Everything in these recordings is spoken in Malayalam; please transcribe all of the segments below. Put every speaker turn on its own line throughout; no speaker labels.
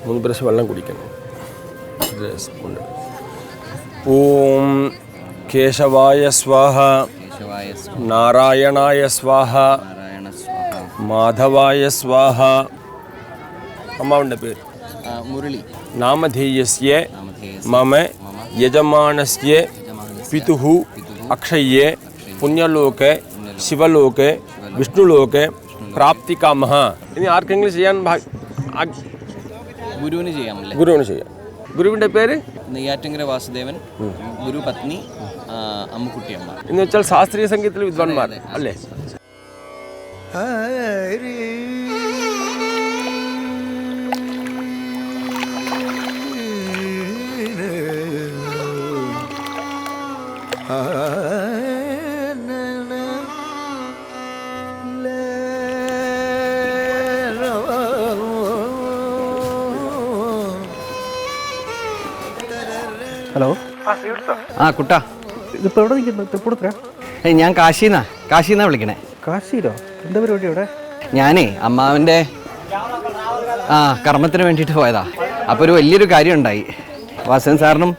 മൂന്ന് ബ്രഷ് വെള്ളം കുടിക്കണം. ഓം കേശവായ സ്വാഹ, നാരായണായ സ്വാഹ, മാധവായ സ്വാഹ. അമ്മാവൻ്റെ പേര്
മുരളി.
നാമധേയസ്യ മമ യജമാനസ്യ പിതുഹു അക്ഷയ്യേ പുണ്യലോകെ ശിവലോകെ വിഷ്ണുലോകെ പ്രാപ്തികാമഃ. ഇനി ആർക്കെങ്കിലും ചെയ്യാൻ
ഗുരുവിന് ചെയ്യാമല്ലേ?
ഗുരുവിന് ചെയ്യാം. ഗുരുവിൻ്റെ പേര്
നെയ്യാറ്റിങ്കര വാസുദേവൻ. ഗുരു പത്നി അമ്മുക്കുട്ടിയമ്മ.
എന്ന് വെച്ചാൽ ശാസ്ത്രീയ സംഗീതത്തിൽ വിദ്വാൻമാർ അല്ലേ?
ഹലോ.
ആ കുട്ടാ,
ഇതിപ്പോൾ എവിടെ നിൽക്കുന്നു? തൃപ്പൂണിത്തുറ?
ഞാൻ കാശിന്നാ വിളിക്കണേ.
കാശിയിലോ? എന്താ പരിപാടി അവിടെ?
ഞാനേ അമ്മാവൻ്റെ കർമ്മത്തിന് വേണ്ടിയിട്ട് പോയതാ. അപ്പോൾ ഒരു വലിയൊരു കാര്യം ഉണ്ടായി. വാസൻ സാറിനും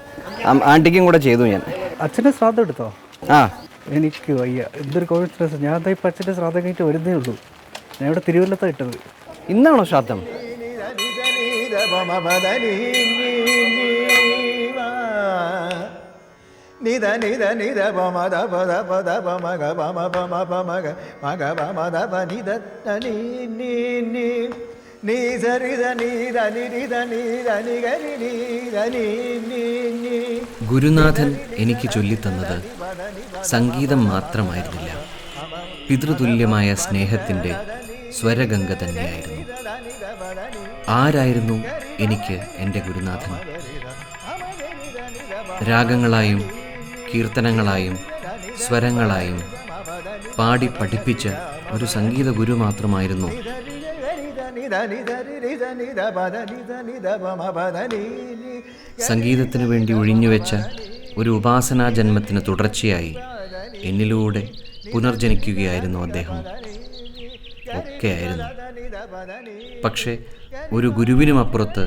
ആൻറ്റിക്കും കൂടെ ചെയ്തു ഞാൻ.
അച്ഛൻ്റെ ശ്രാദ്ധം എടുത്തോ?
ആ.
എനിക്ക് വയ്യ, എന്തൊരു കോൺഫിഡൻസ്. ഞാൻ എന്താ ഇപ്പം അച്ഛൻ്റെ ശ്രാദ്ധം കഴിഞ്ഞിട്ട് വരുന്നേ ഉള്ളൂ. ഞാൻ ഇവിടെ തിരുവല്ലത്താണ് ഇട്ടത്.
ഇന്നാണോ ശ്രാദ്ധം?
നിധ നിധ നിധ പമ ദ പദ പദ പമ ഗ പമ പമ പമ ഗ മഗ പമ ദ പ നിധ നീ നീ നീ നീ സരിധ നീധ നിരിധ നീധ നിഗരി നീധ നീ നീ നീ.
ഗുരുനാഥൻ എനിക്ക് ചൊല്ലിത്തന്നത് സംഗീതം മാത്രമായിരുന്നില്ല, പിതൃതുല്യമായ സ്നേഹത്തിൻ്റെ സ്വരഗംഗ തന്നെയായിരുന്നു. ആരായിരുന്നു എനിക്ക് എൻ്റെ ഗുരുനാഥൻ? രാഗങ്ങളായും കീർത്തനങ്ങളായും സ്വരങ്ങളായും പാടി പഠിപ്പിച്ച ഒരു സംഗീത ഗുരു മാത്രമായിരുന്നു. സംഗീതത്തിനു വേണ്ടി ഒഴിഞ്ഞുവെച്ച ഒരു ഉപാസനാ ജന്മത്തിന് തുടർച്ചയായി എന്നിലൂടെ പുനർജനിക്കുകയായിരുന്നു അദ്ദേഹം. ഒക്കെയായിരുന്നു. പക്ഷേ ഒരു ഗുരുവിനുമപ്പുറത്ത്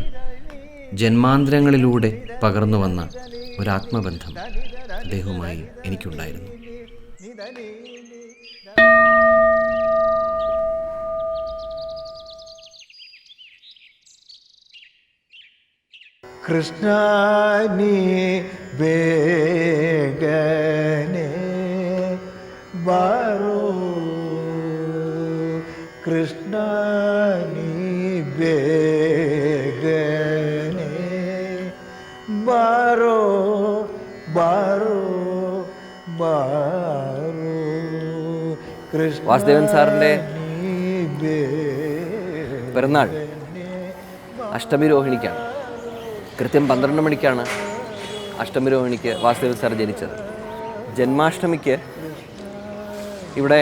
ജന്മാന്തരങ്ങളിലൂടെ പകർന്നു വന്ന ഒരാത്മബന്ധം അദ്ദേഹവുമായി എനിക്കുണ്ടായിരുന്നു.
കൃഷ്ണ നീ വേഗനേ ബാരോ, കൃഷ്ണ നീ വേഗനേ ബാരോ ബാരോ ബാരോ. കൃഷ്ണ
വാസുദേവൻ സാറിൻ്റെ പിറന്നാൾ അഷ്ടമി രോഹിണിക്കാണ്. കൃത്യം 12 മണിക്കാണ് അഷ്ടമി രോഹിണിക്ക് വാസുദേവൻ സാർ ജനിച്ചത്. ജന്മാഷ്ടമിക്ക് ഇവിടെ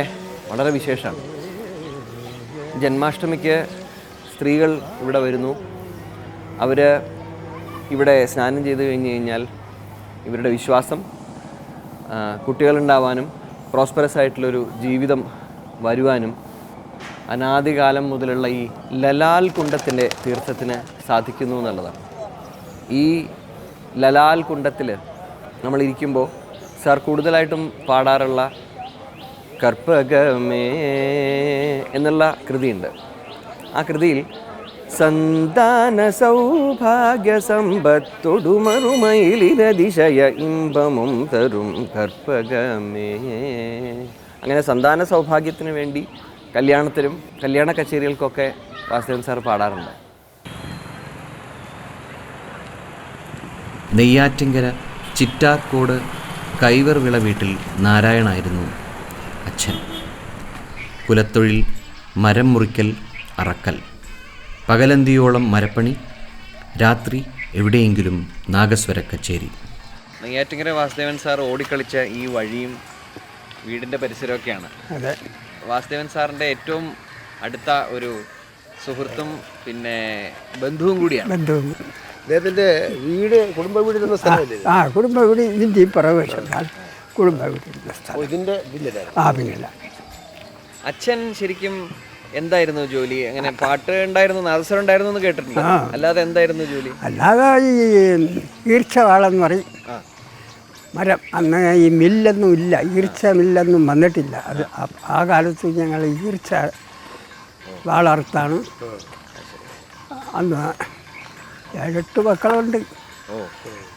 വളരെ വിശേഷമാണ്. ജന്മാഷ്ടമിക്ക് സ്ത്രീകൾ ഇവിടെ വരുന്നു. അവർ ഇവിടെ സ്നാനം ചെയ്ത് കഴിഞ്ഞ് കഴിഞ്ഞാൽ ഇവരുടെ വിശ്വാസം കുട്ടികളുണ്ടാവാനും പ്രോസ്പെറസ് ആയിട്ടുള്ളൊരു ജീവിതം വരുവാനും അനാദികാലം മുതലുള്ള ഈ ലലാൽ കുണ്ടത്തിൻ്റെ തീർത്ഥത്തിന് സാധിക്കുന്നു എന്നുള്ളതാണ്. ഈ ലലാൽ കുണ്ടത്തിൽ നമ്മളിരിക്കുമ്പോൾ സാർ കൂടുതലായിട്ടും പാടാറുള്ള കർപ്പകമേ എന്നുള്ള കൃതിയുണ്ട്. ആ കൃതിയിൽ സന്താന സൗഭാഗ്യ സമ്പത്തൊടുമറുമയിലിരതിശയ ഇമ്പമും തരും കർപ്പകമേ. അങ്ങനെ സന്താന സൗഭാഗ്യത്തിന് വേണ്ടി കല്യാണത്തിനും കല്യാണ കച്ചേരികൾക്കൊക്കെ വാസുദേവൻ സാർ പാടാറുണ്ട്.
നെയ്യാറ്റിങ്കര ചിറ്റാർക്കോട് കൈവർവിള വീട്ടിൽ നാരായണായിരുന്നു അച്ഛൻ. കുലത്തൊഴിൽ മരം മുറിക്കൽ, അറക്കൽ. പകലന്തിയോളം മരപ്പണി, രാത്രി എവിടെയെങ്കിലും നാഗസ്വര കച്ചേരി.
നെയ്യാറ്റിങ്കര വാസുദേവൻ സാർ ഓടിക്കളിച്ച ഈ വഴിയും വീടിൻ്റെ പരിസരമൊക്കെയാണ്.
അതെ.
വാസുദേവൻ സാറിൻ്റെ ഏറ്റവും അടുത്ത ഒരു സുഹൃത്തും പിന്നെ ബന്ധുവും കൂടിയാണ്.
ബന്ധുവും.
അദ്ദേഹത്തിൻ്റെ വീട് കുടുംബ വീട് എന്ന സ്ഥലമല്ലേ?
ആ കുടുംബ വീട് ഇതിൻ്റെ ഈ പ്രവേശം കുടുംബ വീട്ടിലുള്ള സ്ഥലം.
ഇതിൻ്റെ പിന്നിലാണ്.
ആ പിന്നില്ല.
അച്ഛൻ ശരിക്കും എന്തായിരുന്നു ജോലി? അങ്ങനെ പാട്ട് ഉണ്ടായിരുന്നു, നാദസ്വരം ഉണ്ടായിരുന്നു എന്ന് കേട്ടിട്ടുണ്ട്. അല്ലാതെ എന്തായിരുന്നു ജോലി?
അല്ലാതെ ഈ ഈർച്ച വാളെന്ന് പറയും മരം. അന്ന് ഈ മില്ലൊന്നും ഇല്ല, ഈർച്ച മില്ലൊന്നും വന്നിട്ടില്ല. അത് ആ കാലത്ത് ഞങ്ങൾ ഈർച്ച വാളറുത്താണ്. അന്ന് 7-8 മക്കളുണ്ട്.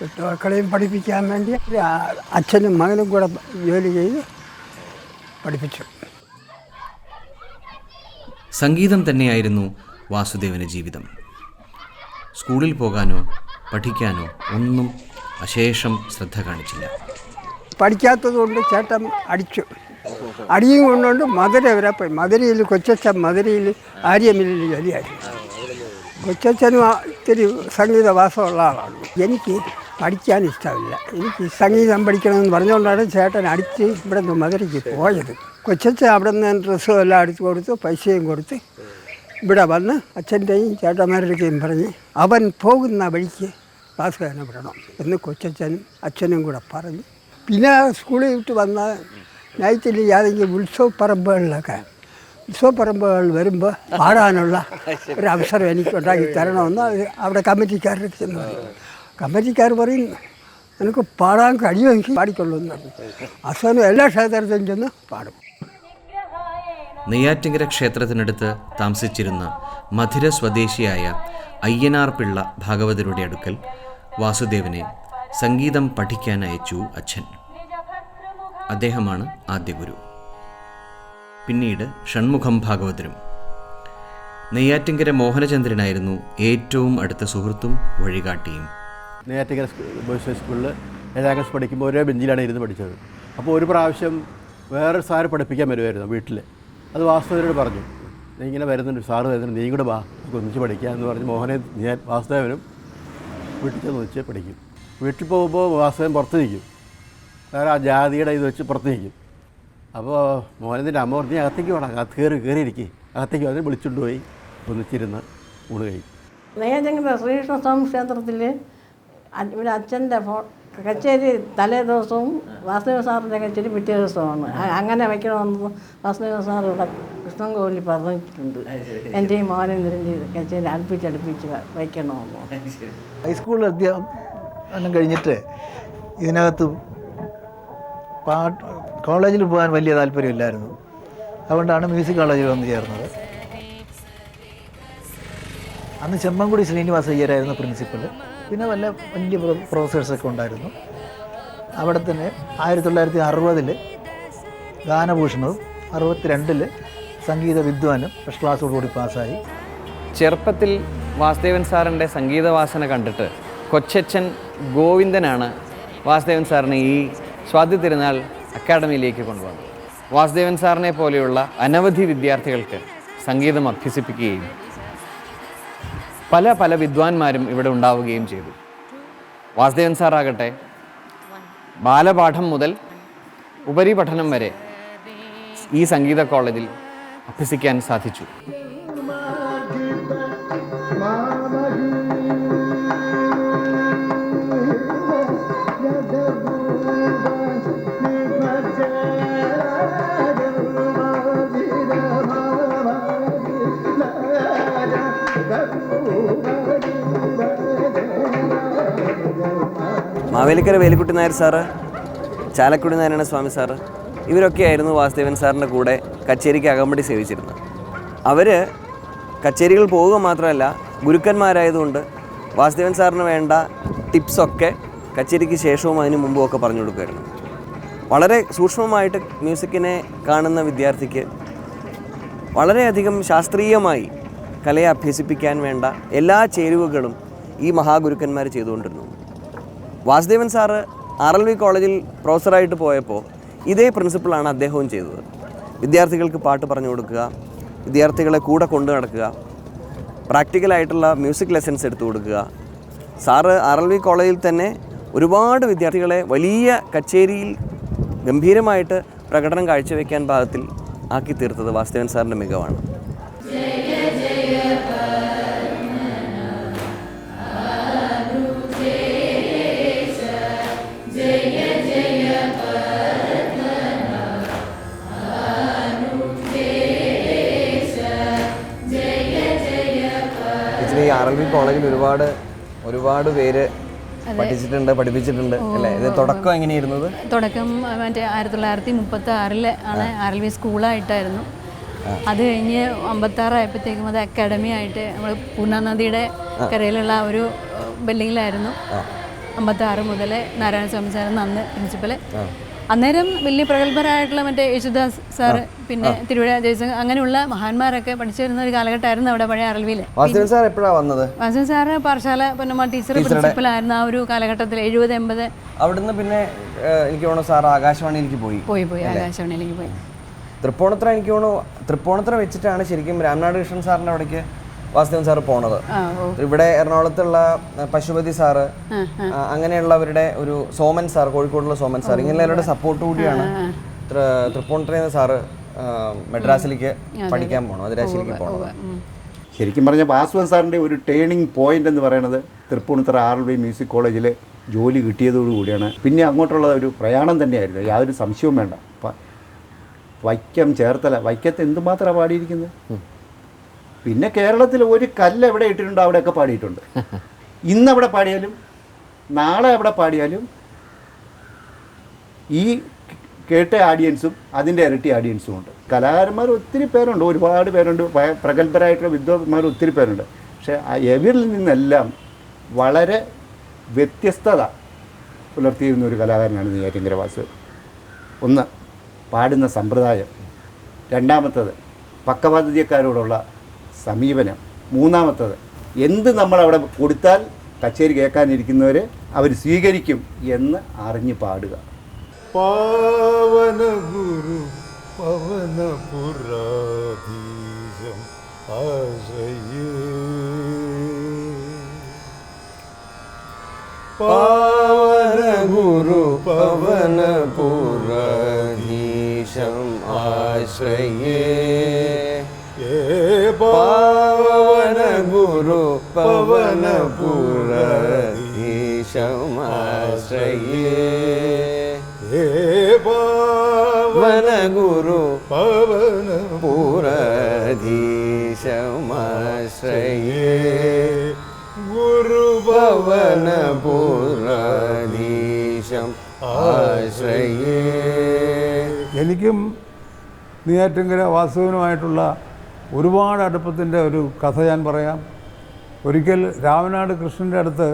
8 മക്കളെയും പഠിപ്പിക്കാൻ വേണ്ടി അച്ഛനും മകനും കൂടെ ജോലി ചെയ്ത് പഠിപ്പിച്ചു.
സംഗീതം തന്നെയായിരുന്നു വാസുദേവന് ജീവിതം. സ്കൂളിൽ പോകാനോ പഠിക്കാനോ ഒന്നും അശേഷം ശ്രദ്ധ കാണിച്ചില്ല.
പഠിക്കാത്തതുകൊണ്ട് ചേട്ടൻ അടിച്ചു. അടിയും കൊണ്ടുകൊണ്ട് മധുര വരെ പോയി. മധുരയിൽ കൊച്ചച്ഛൻ മധുരയിൽ ആര്യമില്ലിൽ ജോലിയായിരുന്നു. കൊച്ചച്ഛനും ഇത്തിരി സംഗീതവാസമുള്ള ആളാണ്. എനിക്ക് പഠിക്കാൻ ഇഷ്ടമില്ല. എനിക്ക് സംഗീതം പഠിക്കണമെന്ന് പറഞ്ഞുകൊണ്ടാണ് ചേട്ടൻ അടിച്ച് ഇവിടെ നിന്ന് മധുരയ്ക്ക് പോയത്. കൊച്ചച്ഛൻ അവിടെ നിന്ന് ഡ്രസ്സും എല്ലാം അടിച്ചു കൊടുത്ത് പൈസയും കൊടുത്ത് ഇവിടെ വന്ന് അച്ഛൻ്റെയും ചേട്ടന്മാരുടെയും പറഞ്ഞ് അവൻ പോകുന്ന വഴിക്ക് വാസുദേവനെ വിടണം എന്ന് കൊച്ചച്ഛനും അച്ഛനും കൂടെ പറഞ്ഞു. പിന്നെ സ്കൂളിൽ വിട്ട് വന്ന നൈറ്റിൽ ഏതെങ്കിലും ഉത്സവപ്പറമ്പുകളിലൊക്കെ വരുമ്പോൾ പാടാനുള്ള ഒരു അവസരം എനിക്ക് ഉണ്ടാക്കി തരണമെന്ന് അവിടെ കമ്മിറ്റിക്കാരുടെ ചെന്ന് പറയും. കമ്മിറ്റിക്കാർ പറയും എനിക്ക് പാടാൻ കഴിയുമെങ്കിൽ പാടിക്കൊള്ളൂ എന്ന് പറഞ്ഞു. അവസാനം എല്ലാ ക്ഷേത്രത്തിലും ചെന്ന് പാടും.
നെയ്യാറ്റിങ്കര ക്ഷേത്രത്തിനടുത്ത് താമസിച്ചിരുന്ന മധുര സ്വദേശിയായ അയ്യനാർ പിള്ള ഭാഗവതരുടെ അടുക്കൽ വാസുദേവനെ സംഗീതം പഠിക്കാൻ അയച്ചു അച്ഛൻ. അദ്ദേഹമാണ് ആദ്യ ഗുരു. പിന്നീട് ഷൺമുഖം ഭാഗവതരും. നെയ്യാറ്റിങ്കര മോഹനചന്ദ്രനായിരുന്നു ഏറ്റവും അടുത്ത സുഹൃത്തും വഴികാട്ടിയും.
നെയ്യാറ്റിങ്കര ബോയ്സ് ഹൈസ്കൂളിൽ 7ാം ക്ലാസ് പഠിക്കുമ്പോൾ ഒരേ ബെഞ്ചിലാണ് ഇരുന്ന് പഠിച്ചത്. അപ്പോൾ ഒരു പ്രാവശ്യം വേറെ സാറ് പഠിപ്പിക്കാൻ വരുമായിരുന്നു വീട്ടിൽ. അത് വാസുദേവനോട് പറഞ്ഞു, നീ ഇങ്ങനെ വരുന്നുണ്ട്, സാറ് വരുന്നുണ്ട്, നീ കൂടെ വാ നമുക്ക് ഒന്നിച്ച് പഠിക്കുക എന്ന് പറഞ്ഞ് വാസുദേവനും വീട്ടിൽ ചെന്ന് ഒന്നിച്ച് പഠിക്കും. വീട്ടിൽ പോകുമ്പോൾ വാസുദേവൻ പുറത്ത് നിൽക്കും. വേറെ ആ ജാതിയുടെ ഇത് വെച്ച് പുറത്ത് നിൽക്കും. അപ്പോൾ മോഹനത്തിൻ്റെ അമ്മ പറഞ്ഞ് അകത്തേക്ക് വേണം, അകത്ത് കയറിയിരിക്കും. അകത്തേക്ക് വന്ന് വിളിച്ചുകൊണ്ട് പോയി ഒന്നിച്ചിരുന്ന് ഊണ് കഴിക്കും.
നെയ്യാറ്റിങ്കര ശ്രീകൃഷ്ണസ്വാമി ക്ഷേത്രത്തിൽ ഇവിടെ അച്ഛൻ്റെ കച്ചേരി തലേ ദിവസവും വാസുദേവ സാറിൻ്റെ കച്ചേരി പിറ്റേ ദിവസമാണ്. അങ്ങനെ വയ്ക്കണമെന്ന് വാസുദേവ സാർ ഇവിടെ കൃഷ്ണൻ കോവിലിൽ പറഞ്ഞിട്ടുണ്ട്. എൻ്റെയും മോഹനേന്ദ്രൻ്റെയും കച്ചേരി അടുപ്പിച്ച് വയ്ക്കണമെന്ന്.
ഹൈസ്കൂളിൽ അധ്യാപനം കഴിഞ്ഞിട്ട് ഇതിനകത്ത് കോളേജിൽ പോകാൻ വലിയ താല്പര്യമില്ലായിരുന്നു. അതുകൊണ്ടാണ് മ്യൂസിക് കോളേജിൽ വന്ന് ചേർന്നത്. അന്ന് ചെമ്മൻകുടി ശ്രീനിവാസ അയ്യരായിരുന്നു പ്രിൻസിപ്പൽ. പിന്നെ വലിയ പ്രൊഫസേഴ്സൊക്കെ ഉണ്ടായിരുന്നു. അവിടെ തന്നെ 1960 ഗാനഭൂഷണവും 62 സംഗീത വിദ്വാനും ഫസ്റ്റ് ക്ലാസ്സോടുകൂടി പാസ്സായി.
ചെറുപ്പത്തിൽ വാസുദേവൻ സാറിൻ്റെ സംഗീതവാസന കണ്ടിട്ട് കൊച്ചച്ഛൻ ഗോവിന്ദനാണ് വാസുദേവൻ സാറിനെ ഈ സ്വാതി തിരുനാൾ അക്കാഡമിയിലേക്ക് കൊണ്ടുവന്നത്. വാസുദേവൻ സാറിനെ പോലെയുള്ള അനവധി വിദ്യാർത്ഥികൾക്ക് സംഗീതം അഭ്യസിപ്പിക്കുകയും പല വിദ്വാൻമാരും ഇവിടെ ഉണ്ടാവുകയും ചെയ്തു. വാസുദേവൻ സാറാകട്ടെ ബാലപാഠം മുതൽ ഉപരിപഠനം വരെ ഈ സംഗീത കോളേജിൽ അഭ്യസിക്കാൻ സാധിച്ചു.
Thank you.
Mavelikkara Velikutty Nair sir, Chalakudy Narayana Swami sir, ഇവരൊക്കെയായിരുന്നു വാസുദേവൻ സാറിൻ്റെ കൂടെ കച്ചേരിക്ക് അകമ്പടി സേവിച്ചിരുന്നത്. അവർ കച്ചേരികൾ പോവുക മാത്രമല്ല, ഗുരുക്കന്മാരായതുകൊണ്ട് വാസുദേവൻ സാറിന് വേണ്ട ടിപ്സൊക്കെ കച്ചേരിക്ക് ശേഷവും അതിന് മുമ്പും ഒക്കെ പറഞ്ഞു കൊടുക്കുമായിരുന്നു. വളരെ സൂക്ഷ്മമായിട്ട് മ്യൂസിക്കിനെ കാണുന്ന വിദ്യാർത്ഥിക്ക് വളരെയധികം ശാസ്ത്രീയമായി കലയെ അഭ്യസിപ്പിക്കാൻ വേണ്ട എല്ലാ ചേരുവകളും ഈ മഹാഗുരുക്കന്മാർ ചെയ്തുകൊണ്ടിരുന്നു. വാസുദേവൻ സാറ് RLV കോളേജിൽ പ്രൊഫസറായിട്ട് പോയപ്പോൾ ഇതേ പ്രിൻസിപ്പിളാണ് അദ്ദേഹവും ചെയ്തത്. വിദ്യാർത്ഥികൾക്ക് പാട്ട് പറഞ്ഞു കൊടുക്കുക, വിദ്യാർത്ഥികളെ കൂടെ കൊണ്ടു നടക്കുക, പ്രാക്ടിക്കലായിട്ടുള്ള മ്യൂസിക് ലെസൺസ് എടുത്തു കൊടുക്കുക. സാറ് RLV കോളേജിൽ തന്നെ ഒരുപാട് വിദ്യാർത്ഥികളെ വലിയ കച്ചേരിയിൽ ഗംഭീരമായിട്ട് പ്രകടനം കാഴ്ചവെക്കാൻ പാകത്തിൽ ആക്കി തീർത്തത് വാസുദേവൻ സാറിൻ്റെ മികവാണ്. ഈ RLV കോളേജിൽ ഒരുപാട് പേര് പഠിപ്പിച്ചിട്ടുണ്ട് അല്ലേ? ഇത് തുടക്കം എങ്ങനെയായിരുന്നത്?
തുടക്കം മറ്റേ 1936 ആണ് RLV സ്കൂളായിട്ടായിരുന്നു. അത് കഴിഞ്ഞ് 56 ആയപ്പോഴത്തേക്കും അത് അക്കാഡമി ആയിട്ട് നമ്മൾ പൂർണ്ണ നദിയുടെ കരയിലുള്ള ഒരു ബിൽഡിങ്ങിലായിരുന്നു. 56 മുതൽ നാരായണ സ്വാമി സാറാണ് അന്ന് പ്രിൻസിപ്പല്. അന്നേരം വലിയ പ്രഗത്ഭരായിട്ടുള്ള മറ്റേ യേശുദാസ് സാറ്, പിന്നെ തിരുവഴ ജയസിംഗ്, അങ്ങനെയുള്ള മഹാന്മാരൊക്കെ പഠിച്ചു വരുന്ന ഒരു കാലഘട്ടമായിരുന്നു അവിടെ പഴയ RLV.
വാസുദേവൻ സാർ എപ്പോഴാണ് വന്നത്?
വാസുദേവൻ സാറ് പാഠശാല പൊന്നമ്മ ടീച്ചർ പ്രിൻസിപ്പലായിരുന്നു ആ ഒരു കാലഘട്ടത്തിൽ 70-80.
അവിടുന്ന് പിന്നെ എനിക്ക് തോന്നുന്നു സാർ ആകാശവാണിയിലേക്ക് പോയി
ആകാശവാണിയിലേക്ക് പോയി.
തൃപ്പൂണിത്തുറ എനിക്ക് തോന്നുന്നു തൃപ്പൂണിത്തുറ വെച്ചിട്ടാണ് ശരിക്കും രാംനാട് കൃഷ്ണൻ സാറിൻ്റെ അവിടേക്ക് വാസുദേവൻ സാറ് പോണത്. ഇവിടെ എറണാകുളത്തുള്ള പശുപതി സാറ്, അങ്ങനെയുള്ളവരുടെ ഒരു സോമൻ സാർ, കോഴിക്കോടുള്ള സോമൻ സാർ, ഇങ്ങനെയുള്ളവരുടെ സപ്പോർട്ട് കൂടിയാണ് തൃപ്പൂണിത്തുറയിൽ നിന്ന് സാറ് മദ്രാസിലേക്ക് പഠിക്കാൻ പോകണം, മദ്രാസിലേക്ക് പോകണം.
ശരിക്കും പറഞ്ഞാൽ വാസുദേവൻ സാറിൻ്റെ ഒരു ടേണിംഗ് പോയിന്റ് എന്ന് പറയുന്നത് തൃപ്പൂണിത്തുറ RLV മ്യൂസിക് കോളേജിൽ ജോലി കിട്ടിയതോടുകൂടിയാണ്. പിന്നെ അങ്ങോട്ടുള്ള ഒരു പ്രയാണം തന്നെയായിരുന്നു, യാതൊരു സംശയവും വേണ്ട. വൈക്കം, ചേർത്തല, വൈക്കത്ത് എന്തുമാത്രമാണ് പാടിയിരിക്കുന്നത്. പിന്നെ കേരളത്തിൽ ഒരു കല്ല് എവിടെ ഇട്ടിട്ടുണ്ടോ അവിടെയൊക്കെ പാടിയിട്ടുണ്ട്. ഇന്നവിടെ പാടിയാലും നാളെ എവിടെ പാടിയാലും ഈ കേട്ട ഓഡിയൻസും അതിൻ്റെ ഇരട്ടി ഓഡിയൻസും ഉണ്ട്. കലാകാരന്മാർ ഒത്തിരി പേരുണ്ട്, ഒരുപാട് പേരുണ്ട്, പ്രഗത്ഭരായിട്ടുള്ള വിദ്വാൻമാർ ഒത്തിരി പേരുണ്ട്. പക്ഷേ ഇവരിൽ നിന്നെല്ലാം വളരെ വ്യത്യസ്തത പുലർത്തിയിരുന്ന ഒരു കലാകാരനാണ് നെയ്യാറ്റിൻകര വാസുദേവൻ. ഒന്ന്, പാടുന്ന സമ്പ്രദായം. രണ്ടാമത്തത്, പക്കവാദ്യക്കാരോടുള്ള സമീപനം. മൂന്നാമത്തത്, എന്ത് നമ്മളവിടെ കൊടുത്താൽ കച്ചേരി കേൾക്കാനിരിക്കുന്നവർ അവർ സ്വീകരിക്കും എന്ന് അറിഞ്ഞ് പാടുക.
പാവന ഗുരു പവന പുരാധീശം ആശ്രയേ,
പാവന ഗുരു പവന പുരാധീശം ആശ്രയേ, പാവന ഗുരു പവന പുരാധീശം ആശ്രയേ, പാവന ഗുരു പവന പുരാധീശം ആശ്രയേ, ഗുരു പവന പുരാധീശം ആശ്രയേ.
എനിക്കും നെയ്യാറ്റിൻകര വാസുദേവനുമായിട്ടുള്ള ഒരുപാട് അടുപ്പത്തിൻ്റെ ഒരു കഥ ഞാൻ പറയാം. ഒരിക്കൽ രാമനാട് കൃഷ്ണൻ്റെ അടുത്ത്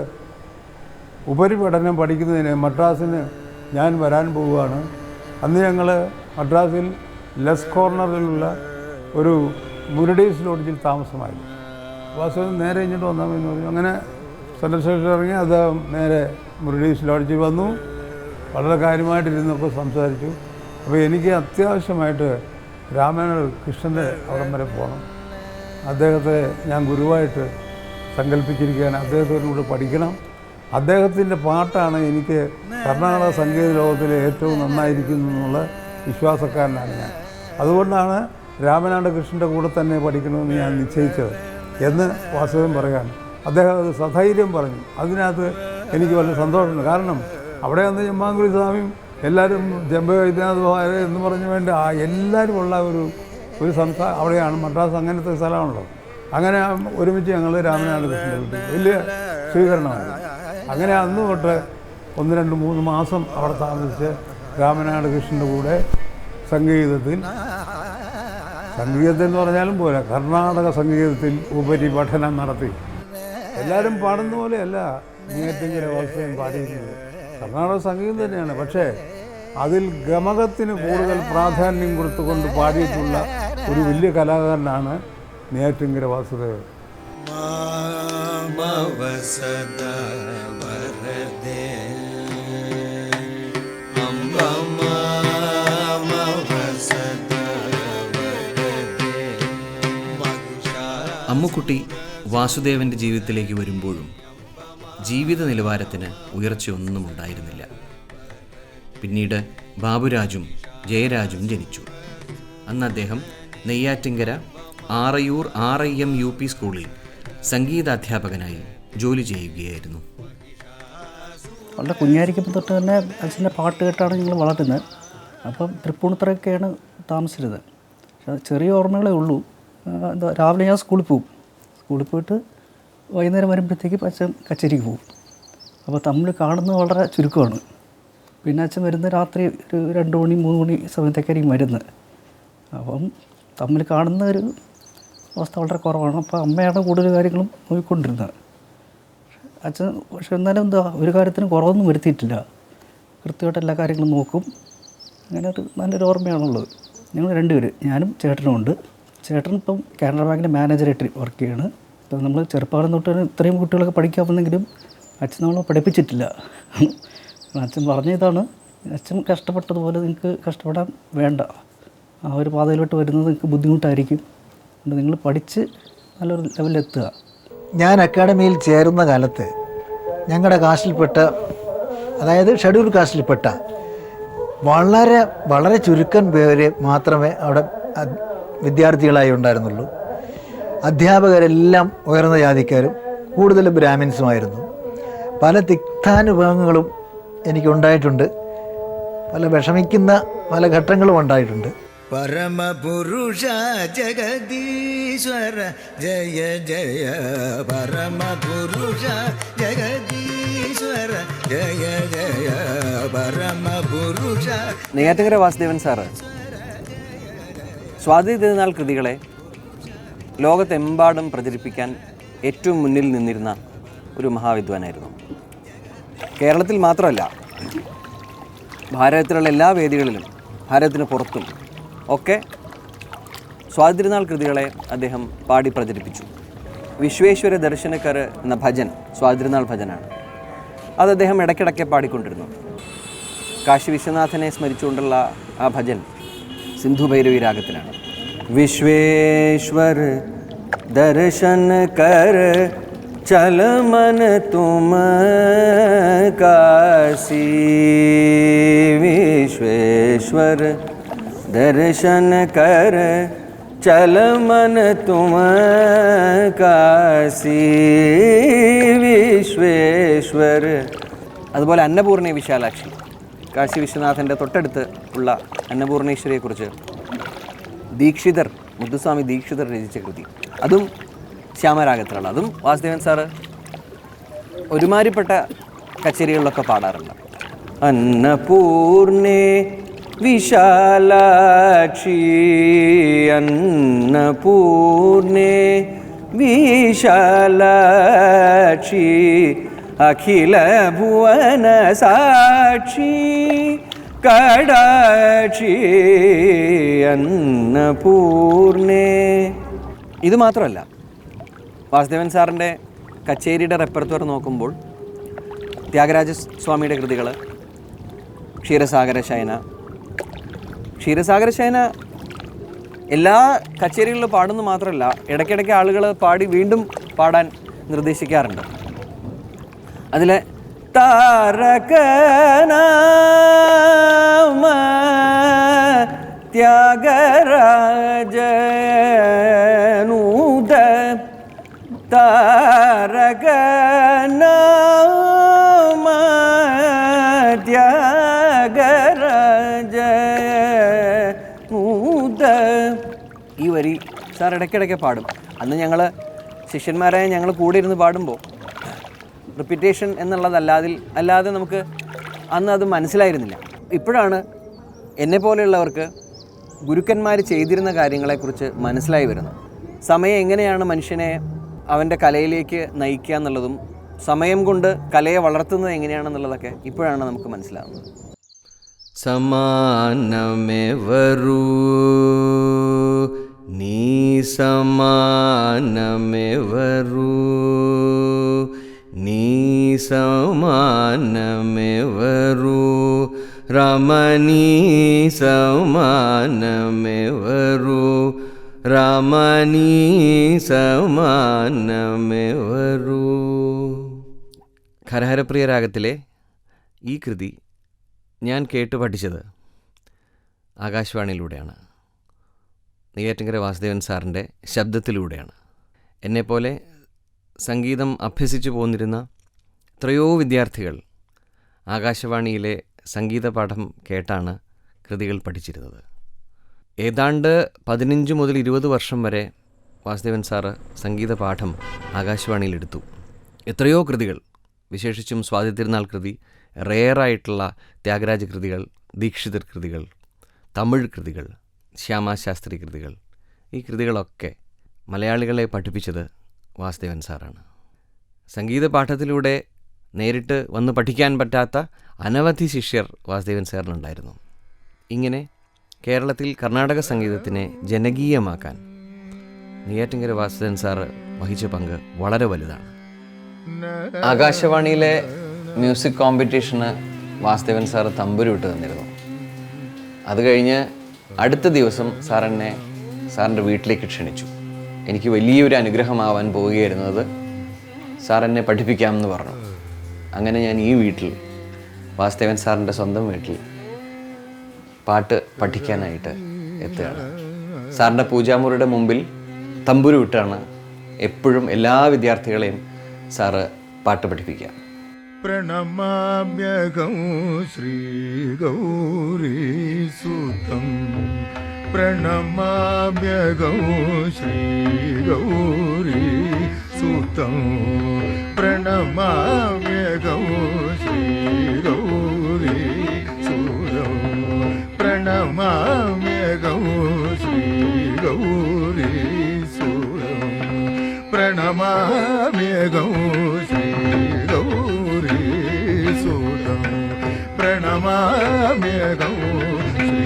ഉപരിപഠനം പഠിക്കുന്നതിന് മദ്രാസിന് ഞാൻ വരാൻ പോവുകയാണ്. അന്ന് ഞങ്ങൾ മദ്രാസിൽ ലെസ് കോർണറിലുള്ള ഒരു മുരഡീസ് ലോഡ്ജിൽ താമസമായിരുന്നു. വാസുദേവൻ നേരെ ഇങ്ങോട്ട് വന്നാമെന്ന് പറഞ്ഞു. അങ്ങനെ സെൻട്രൽ സ്റ്റേഷനിൽ ഇറങ്ങി അദ്ദേഹം നേരെ മുരഡീസ് ലോഡ്ജിൽ വന്നു. വളരെ കാര്യമായിട്ടിരുന്നപ്പോൾ സംസാരിച്ചു. അപ്പോൾ എനിക്ക് അത്യാവശ്യമായിട്ട് രാമനാട് കൃഷ്ണൻ്റെ അവിടം വരെ പോകണം. അദ്ദേഹത്തെ ഞാൻ ഗുരുവായിട്ട് സങ്കല്പിച്ചിരിക്കുകയാണ്. അദ്ദേഹത്തിനോട് പഠിക്കണം. അദ്ദേഹത്തിൻ്റെ പാട്ടാണ് എനിക്ക് കർണാടക സംഗീത ലോകത്തിലെ ഏറ്റവും നന്നായിരിക്കുന്നു എന്നുള്ള വിശ്വാസക്കാരനാണ് ഞാൻ. അതുകൊണ്ടാണ് രാമനാട് കൃഷ്ണൻ്റെ കൂടെ തന്നെ പഠിക്കണമെന്ന് ഞാൻ നിശ്ചയിച്ചത് എന്ന് വാസുദേവൻ പറയാൻ അദ്ദേഹം അത് സധൈര്യം പറഞ്ഞു. അതിനകത്ത് എനിക്ക് വളരെ സന്തോഷമുണ്ട്. കാരണം അവിടെ വന്ന് ജമ്മാങ്കുടി സ്വാമിയും എല്ലാവരും ജമ്പ വൈദ്യനാഥ് എന്ന് പറഞ്ഞു വേണ്ട എല്ലാവരും ഉള്ള ഒരു സംസ്ഥാനം അവിടെയാണ്. മദ്രാസ് അങ്ങനത്തെ സ്ഥലമാണല്ലോ. അങ്ങനെ ഒരുമിച്ച് ഞങ്ങൾ രാമനാട് കൃഷ്ണൻ്റെ വീട്ടിൽ വലിയ സ്വീകരണമായിരുന്നു. അങ്ങനെ അന്ന് തൊട്ട് 1, 2, 3 മാസം അവിടെ താമസിച്ച് രാമനാട് കൃഷ്ണൻ്റെ കൂടെ സംഗീതത്തിൽ എന്ന് പറഞ്ഞാലും പോരാ, കർണാടക സംഗീതത്തിൽ ഉപരിപഠനം നടത്തി. എല്ലാവരും പാടുന്ന പോലെയല്ല നെയ്യാറ്റിൻകര വാസുദേവൻ പാടിയിരുന്നത്. കർണാടക സംഗീതം തന്നെയാണ്, പക്ഷേ അതിൽ ഗമകത്തിന് കൂടുതൽ പ്രാധാന്യം കൊടുത്തുകൊണ്ട് പാടിയിട്ടുള്ള ഒരു വലിയ കലാകാരനാണ് നെയ്യാറ്റിൻകര വാസുദേവൻ.
അമ്മുക്കുട്ടി വാസുദേവൻ്റെ ജീവിതത്തിലേക്ക് വരുമ്പോഴും ജീവിത നിലവാരത്തിന് ഉയർച്ചയൊന്നും ഉണ്ടായിരുന്നില്ല. പിന്നീട് ബാബുരാജും ജയരാജും ജനിച്ചു. അന്ന് അദ്ദേഹം നെയ്യാറ്റിൻകര ആറയൂർ RIM UP സ്കൂളിൽ സംഗീതാധ്യാപകനായി ജോലി ചെയ്യുകയായിരുന്നു.
വളരെ കുഞ്ഞായിരിക്കുമ്പോൾ തൊട്ട് തന്നെ അച്ഛൻ്റെ പാട്ട് കേട്ടാണ് ഞങ്ങൾ വളർത്തുന്നത്. അപ്പം തൃപ്പൂണിത്തുറയൊക്കെയാണ് താമസിച്ചത്. ചെറിയ ഓർമ്മകളേ ഉള്ളൂ. രാവിലെ ഞാൻ സ്കൂളിൽ പോയിട്ട് വൈകുന്നേരം വരുമ്പോഴത്തേക്കും അച്ഛൻ കച്ചേരിക്ക് പോകും. അപ്പോൾ തമ്മിൽ കാണുന്നത് വളരെ ചുരുക്കമാണ്. പിന്നെ അച്ഛൻ വരുന്ന രാത്രി ഒരു 2 മണി 3 മണി സമയത്തേക്കായിരിക്കും വരുന്നത്. അപ്പം തമ്മിൽ കാണുന്ന ഒരു അവസ്ഥ വളരെ കുറവാണ്. അപ്പോൾ അമ്മയാണ് കൂടുതൽ കാര്യങ്ങളും നോക്കിക്കൊണ്ടിരുന്നത്. അച്ഛൻ പക്ഷെ എന്നാലും ഒരു കാര്യത്തിനും കുറവൊന്നും വരുത്തിയിട്ടില്ല. കൃത്യമായിട്ട് എല്ലാ കാര്യങ്ങളും നോക്കും. അങ്ങനെ ഒരു നല്ലൊരു ഓർമ്മയാണുള്ളത്. ഞങ്ങൾ 2 പേര്, ഞാനും ചേട്ടനും ഉണ്ട്. ചേട്ടൻ ഇപ്പം കാനറ ബാങ്കിൻ്റെ മാനേജറായിട്ട് വർക്ക് ചെയ്യാണ്. ഇപ്പം നമ്മൾ ചെറുപ്പകാലം തൊട്ട് ഇത്രയും കുട്ടികളൊക്കെ പഠിക്കാൻ വന്നെങ്കിലും അച്ഛൻ നമ്മളെ പഠിപ്പിച്ചിട്ടില്ല. അച്ഛൻ പറഞ്ഞതാണ്, അച്ഛൻ കഷ്ടപ്പെട്ടതുപോലെ നിങ്ങൾക്ക് കഷ്ടപ്പെടാൻ വേണ്ട. ആ ഒരു പാതയിലോട്ട് വരുന്നത് നിങ്ങൾക്ക് ബുദ്ധിമുട്ടായിരിക്കും. അതുകൊണ്ട് നിങ്ങൾ പഠിച്ച് നല്ലൊരു ലെവലിലെത്തുക.
ഞാൻ അക്കാഡമിയിൽ ചേരുന്ന കാലത്ത് ഞങ്ങളുടെ കാസ്റ്റിൽപ്പെട്ട, അതായത് ഷെഡ്യൂൾ കാസ്റ്റിൽപ്പെട്ട വളരെ വളരെ ചുരുക്കം പേര് മാത്രമേ അവിടെ വിദ്യാർത്ഥികളായി ഉണ്ടായിരുന്നുള്ളൂ. അധ്യാപകരെല്ലാം ഉയർന്ന ജാതിക്കാരും കൂടുതലും ബ്രാഹ്മിൻസുമായിരുന്നു. പല തിക്താനുഭവങ്ങളും എനിക്കുണ്ടായിട്ടുണ്ട്. പല വിഷമിക്കുന്ന പല ഘട്ടങ്ങളും ഉണ്ടായിട്ടുണ്ട്. പരമപുരുഷ ജഗദീശ്വര ജയ ജയ പരമപുരുഷ ജഗദീശ്വര ജയ ജയ പരമപുരുഷ.
നെയ്യാറ്റിൻകര വാസുദേവൻ സാറ് സ്വാതി തിരുനാൾ കൃതികളെ ലോകത്തെമ്പാടും പ്രചരിപ്പിക്കാൻ ഏറ്റവും മുന്നിൽ നിന്നിരുന്ന ഒരു മഹാവിദ്വാനായിരുന്നു. കേരളത്തിൽ മാത്രമല്ല, ഭാരതത്തിലുള്ള എല്ലാ വേദികളിലും ഭാരതത്തിന് പുറത്തും ഒക്കെ സ്വാതി തിരുനാൾ കൃതികളെ അദ്ദേഹം പാടി പ്രചരിപ്പിച്ചു. വിശ്വേശ്വര ദർശനക്കർ എന്ന ഭജൻ സ്വാതി തിരുനാൾ ഭജനാണ്. അത് അദ്ദേഹം ഇടയ്ക്കിടയ്ക്ക് പാടിക്കൊണ്ടിരുന്നു. കാശി വിശ്വനാഥനെ സ്മരിച്ചുകൊണ്ടുള്ള ആ ഭജൻ സിന്ധു ഭൈരവി രാഗത്തിലാണ്. വിശ്വേശ്വർ ദർശൻ കർ ചല മൻ തും കാശി വിശ്വേശ്വർ ദർശൻ കർ ചല മൻ തും കാശി വിശ്വേശ്വർ. അതുപോലെ അന്നപൂർണി വിശാലാക്ഷി, കാശി വിശ്വനാഥൻ്റെ തൊട്ടടുത്ത് ഉള്ള അന്നപൂർണേശ്വരിയെക്കുറിച്ച് ദീക്ഷിതർ, മുത്തുസ്വാമി ദീക്ഷിതർ രചിച്ച കൃതി, അതും ശ്യാമരാഗത്തിലുള്ള, അതും വാസുദേവൻ സാറ് ഒരുമാതിരിപ്പെട്ട കച്ചേരികളിലൊക്കെ പാടാറുണ്ട്. അന്നപൂർണേ വിശാലാക്ഷി അന്നപൂർണേ വിശാലാക്ഷി അഖില ഭുവന സാക്ഷി കടാക്ഷി അന്നപൂർണേ. ഇത് മാത്രമല്ല, വാസുദേവൻ സാറിൻ്റെ കച്ചേരിയുടെ റെപ്പർത്തോർ നോക്കുമ്പോൾ ത്യാഗരാജ സ്വാമിയുടെ കൃതികൾ, ക്ഷീരസാഗര ശയന എല്ലാ കച്ചേരികളിലും പാടുന്നു മാത്രമല്ല, ഇടയ്ക്കിടയ്ക്ക് ആളുകൾ പാടി വീണ്ടും പാടാൻ നിർദ്ദേശിക്കാറുണ്ട്. അതിലെ താരകനാമ ത്യാഗരാജനൂത താരകനാമ ത്യാഗരാജനൂത. ഈ വരി സാർ ഇടയ്ക്കിടയ്ക്ക് പാടും. അന്ന് ഞങ്ങൾ ശിഷ്യന്മാരായ ഞങ്ങൾ കൂടെ ഇരുന്ന് പാടുമ്പോൾ റിപ്പീറ്റേഷൻ അല്ലാതെ നമുക്ക് അന്ന് അത് മനസ്സിലായിരുന്നില്ല. ഇപ്പോഴാണ് എന്നെപ്പോലെയുള്ളവർക്ക് ഗുരുക്കന്മാർ ചെയ്തിരുന്ന കാര്യങ്ങളെക്കുറിച്ച് മനസ്സിലായി വരുന്നത്. സമയം എങ്ങനെയാണ് മനുഷ്യനെ അവൻ്റെ കലയിലേക്ക് നയിക്കുക എന്നുള്ളതും സമയം കൊണ്ട് കലയെ വളർത്തുന്നത് എങ്ങനെയാണെന്നുള്ളതൊക്കെ ഇപ്പോഴാണ് നമുക്ക് മനസ്സിലാകുന്നത്.
സമാനമെവരു നീ സമാനമെവരു നീ സമാനമെവരു രമണീ സമാനമെവരു രമണീ സമാനമെവരു. ഹരഹരപ്രിയ രാഗത്തിലെ ഈ കൃതി ഞാൻ കേട്ടു പഠിച്ചത് ആകാശവാണിയിലൂടെയാണ്, നെയ്യാറ്റിൻകര വാസുദേവൻ സാറിൻ്റെ ശബ്ദത്തിലൂടെയാണ്. എന്നെപ്പോലെ സംഗീതം അഭ്യസിച്ചു പോന്നിരുന്ന എത്രയോ വിദ്യാർത്ഥികൾ ആകാശവാണിയിലെ സംഗീത പാഠം കേട്ടാണ് കൃതികൾ പഠിച്ചിരുന്നത്. ഏതാണ്ട് 15 മുതൽ 20 വർഷം വരെ വാസുദേവൻ സാറ് സംഗീത പാഠം ആകാശവാണിയിലെടുത്തു. എത്രയോ കൃതികൾ, വിശേഷിച്ചും സ്വാതി തിരുനാൾ കൃതി, റെയറായിട്ടുള്ള ത്യാഗരാജ കൃതികൾ, ദീക്ഷിതർ കൃതികൾ, തമിഴ് കൃതികൾ, ശ്യാമാശാസ്ത്രി കൃതികൾ, ഈ കൃതികളൊക്കെ മലയാളികളെ പഠിപ്പിച്ചത് വാസുദേവൻ സാറാണ്. സംഗീത പാഠത്തിലൂടെ നേരിട്ട് വന്ന് പഠിക്കാൻ പറ്റാത്ത അനവധി ശിഷ്യർ വാസുദേവൻ സാറിനുണ്ടായിരുന്നു. ഇങ്ങനെ കേരളത്തിൽ കർണാടക സംഗീതത്തിനെ ജനകീയമാക്കാൻ നെയ്യാറ്റിൻകര വാസുദേവൻ സാറ് വഹിച്ച പങ്ക് വളരെ വലുതാണ്. ആകാശവാണിയിലെ മ്യൂസിക് കോമ്പറ്റീഷന് വാസുദേവൻ സാറ് തമ്പുരു ഇട്ട് തന്നിരുന്നു. അത് കഴിഞ്ഞ് അടുത്ത ദിവസം സാറെന്നെ സാറിൻ്റെ വീട്ടിലേക്ക് ക്ഷണിച്ചു. എനിക്ക് വലിയൊരു അനുഗ്രഹമാവാൻ പോവുകയായിരുന്നത് സാറെന്നെ പഠിപ്പിക്കാമെന്ന് പറഞ്ഞു. അങ്ങനെ ഞാൻ ഈ വീട്ടിൽ, വാസുദേവൻ സാറിൻ്റെ സ്വന്തം വീട്ടിൽ പാട്ട് പഠിക്കാനായിട്ട് എത്തുകയാണ്. സാറിൻ്റെ പൂജാമുറിയുടെ മുമ്പിൽ തമ്പുരു ഇട്ടാണ് എപ്പോഴും എല്ലാ വിദ്യാർത്ഥികളെയും സാറ് പാട്ട് പഠിപ്പിക്കുക.
പ്രണമാമ്യകം ശ്രീ ഗൗരീ സുതം പ്രണമാമ്യകം ശ്രീ ഗൗരീ സുതം പ്രണമാമ്യകം ശ്രീ ഗൗരീ സുതം പ്രണമാമ്യകം ശ്രീ ഗൗരീ സുതം പ്രണമാമ്യകം ശ്രീ ഗൗരീ സുതം പ്രണമാമ്യകം ശ്രീ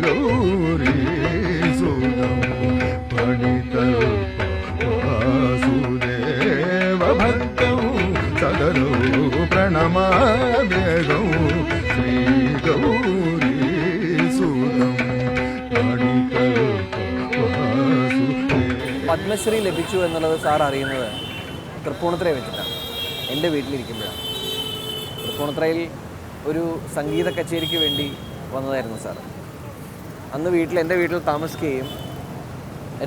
ഗൗരീ സുതം പണിതവാസുദേവ ഭക്തം സദരോ പ്രണമാമ്യകം ശ്രീ ഗൗരീ സുതം
പത്മശ്രീ ലഭിച്ചു എന്നുള്ളത് സാർ അറിയുന്നത് തൃപ്പൂണിത്തുറയെ വെച്ചിട്ടാണ്, എൻ്റെ വീട്ടിലിരിക്കുമ്പോഴാണ്. തൃപ്പൂണിത്തുറയിൽ ഒരു സംഗീത കച്ചേരിക്ക് വേണ്ടി വന്നതായിരുന്നു സാർ. അന്ന് എൻ്റെ വീട്ടിൽ താമസിക്കുകയും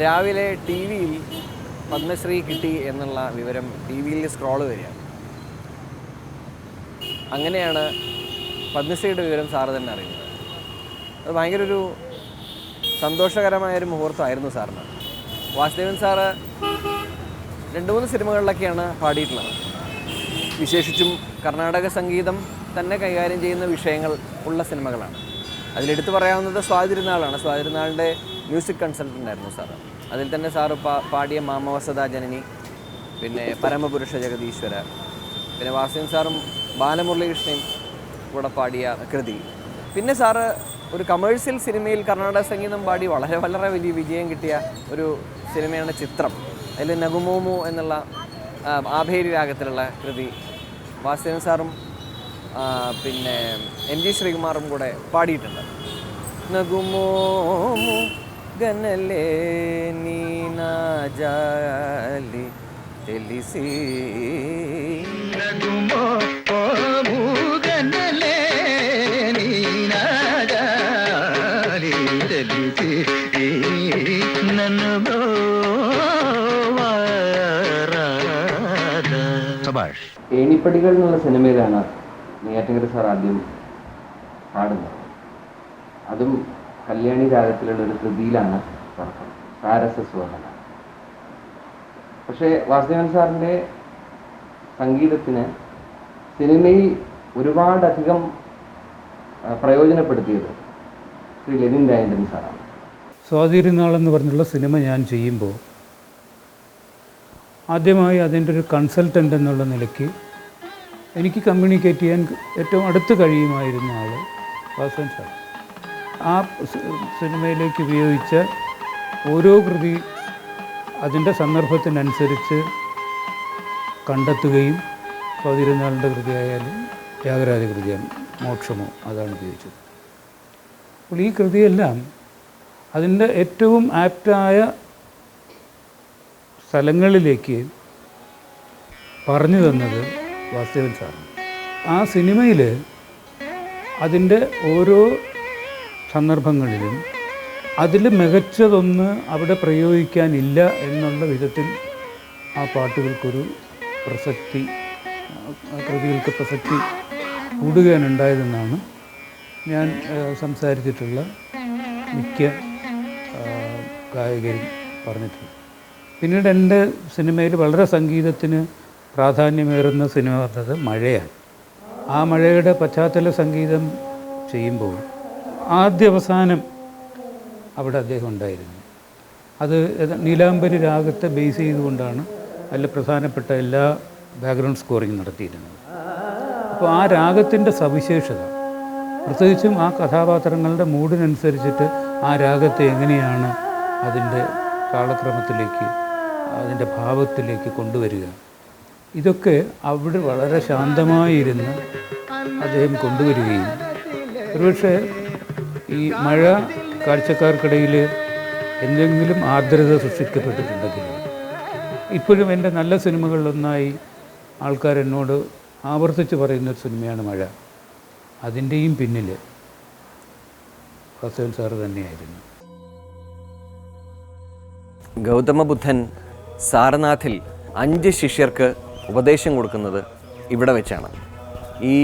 രാവിലെ ടി വിയിൽ പത്മശ്രീ കിട്ടി എന്നുള്ള വിവരം ടി വിയിൽ സ്ക്രോള് വരികയാണ്. അങ്ങനെയാണ് പത്മശ്രീയുടെ വിവരം സാറ് തന്നെ അറിയുന്നത്. അത് ഭയങ്കര ഒരു സന്തോഷകരമായൊരു മുഹൂർത്തമായിരുന്നു സാറിന്. വാസുദേവൻ സാറ് 2-3 സിനിമകളിലൊക്കെയാണ് പാടിയിട്ടുള്ളത്. വിശേഷിച്ചും കർണാടക സംഗീതം തന്നെ കൈകാര്യം ചെയ്യുന്ന വിഷയങ്ങൾ ഉള്ള സിനിമകളാണ്. അതിലെടുത്ത് പറയാവുന്നത് സ്വാതി തിരുനാളാണ്. സ്വാതി തിരുനാളിൻ്റെ മ്യൂസിക് കൺസൾട്ടൻ്റ് ആയിരുന്നു സാറ്. അതിൽ തന്നെ സാറ് പാടിയ മാമവസദാ ജനനി, പിന്നെ പരമപുരുഷ ജഗദീശ്വര, പിന്നെ വാസുദേവൻ സാറും ബാലമുരളീകൃഷ്ണനും കൂടെ പാടിയ കൃതി. പിന്നെ സാറ് ഒരു കമേഴ്സ്യൽ സിനിമയിൽ കർണാടക സംഗീതം പാടി വളരെ വളരെ വലിയ വിജയം കിട്ടിയ ഒരു സിനിമയാണ് ചിത്രം. അതിൽ നഗുമോമു എന്നുള്ള ആഭേരി രാഗത്തിലുള്ള കൃതി വാസുദേവൻ സാറും പിന്നെ MG ശ്രീകുമാറും കൂടെ പാടിയിട്ടുണ്ട്. നഗുമോമു ഗനലേ നീനാജാലി തെലിസി നഗുമോമു ഗനലേ നീനാജാലി തെലിസി നനുഗോ സബാഷ്. ഏണിപ്പടികൾ എന്നുള്ള സിനിമയിലാണ് നെയ്യാറ്റിൻകര സാർ ആദ്യം പാടുന്നത്. അതും കല്യാണി രാഗത്തിലുള്ള ഒരു കൃതിയിലാണ് തുടക്കം, സാരസസ്വഹന. പക്ഷേ വാസുദേവൻ സാറിൻ്റെ സംഗീതത്തിന്
സിനിമയിൽ ഒരുപാടധികം പ്രയോജനപ്പെടുത്തിയത് ശ്രീ ലെനിൻ രാജേന്ദ്രൻ സാറാണ്.
സ്വാതിരുന്നാളെന്ന് പറഞ്ഞുള്ള സിനിമ ഞാൻ ചെയ്യുമ്പോൾ ആദ്യമായി അതിൻ്റെ ഒരു കൺസൾട്ടൻ്റ് എന്നുള്ള നിലയ്ക്ക് എനിക്ക് കമ്മ്യൂണിക്കേറ്റ് ചെയ്യാൻ ഏറ്റവും അടുത്ത് കഴിയുമായിരുന്ന ആൾ വാസവൻ സാർ. ആ സിനിമയിലേക്ക് ഉപയോഗിച്ച ഓരോ കൃതി അതിൻ്റെ സന്ദർഭത്തിനനുസരിച്ച് കണ്ടെത്തുകയും സ്വാതിരുന്നാളിൻ്റെ കൃതിയായാലും ത്യാഗരാജ കൃതിയാണ് മോക്ഷമോ അതാണ് ഉപയോഗിച്ചത്. അപ്പോൾ ഈ കൃതിയെല്ലാം അതിൻ്റെ ഏറ്റവും ആപ്റ്റായ സ്ഥലങ്ങളിലേക്ക് പറഞ്ഞു തന്നത് വാസുദേവൻ സാറാണ്. ആ സിനിമയിൽ അതിൻ്റെ ഓരോ സന്ദർഭങ്ങളിലും അതിൽ മികച്ചതൊന്ന് അവിടെ പ്രയോഗിക്കാനില്ല എന്നുള്ള വിധത്തിൽ ആ പാട്ടുകൾക്കൊരു പ്രസക്തി, കൃതികൾക്ക് പ്രസക്തി കൂടുകയാണുണ്ടായതെന്നാണ് ഞാൻ സംസാരിച്ചിട്ടുള്ള മിക്ക ഗായകരും പറഞ്ഞിട്ടുണ്ട്. പിന്നീട് എൻ്റെ സിനിമയിൽ വളരെ സംഗീതത്തിന് പ്രാധാന്യമേറുന്ന സിനിമ പറഞ്ഞത് മഴയാണ്. ആ മഴയുടെ പശ്ചാത്തല സംഗീതം ചെയ്യുമ്പോൾ ആദ്യ അവസാനം അവിടെ അദ്ദേഹം ഉണ്ടായിരുന്നു. അത് നീലാംബരി രാഗത്തെ ബേസ് ചെയ്തുകൊണ്ടാണ് അതിൽ പ്രധാനപ്പെട്ട എല്ലാ ബാക്ക്ഗ്രൗണ്ട് സ്കോറിങ് നടത്തിയിരുന്നത്. അപ്പോൾ ആ രാഗത്തിൻ്റെ സവിശേഷത, പ്രത്യേകിച്ചും ആ കഥാപാത്രങ്ങളുടെ മൂഡിനനുസരിച്ചിട്ട് ആ രാഗത്തെ എങ്ങനെയാണ് അതിൻ്റെ താളക്രമത്തിലേക്ക്, അതിൻ്റെ ഭാവത്തിലേക്ക് കൊണ്ടുവരിക, ഇതൊക്കെ അവിടെ വളരെ ശാന്തമായിരുന്ന് അദ്ദേഹം കൊണ്ടുവരികയും ഒരുപക്ഷെ ഈ മഴ കാഴ്ചക്കാർക്കിടയിൽ എന്തെങ്കിലും ആർദ്രത സൃഷ്ടിക്കപ്പെട്ടിട്ടുണ്ടെങ്കിൽ ഇപ്പോഴും എൻ്റെ നല്ല സിനിമകളിലൊന്നായി ആൾക്കാരെന്നോട് ആവർത്തിച്ച് പറയുന്ന സിനിമയാണ് മഴ. അതിൻ്റെയും പിന്നിൽ വാസുദേവൻ സാറ് തന്നെയായിരുന്നു.
ഗൗതമ ബുദ്ധൻ സാരനാഥിൽ 5 ശിഷ്യർക്ക് ഉപദേശം കൊടുക്കുന്നത് ഇവിടെ വെച്ചാണ്, ഈ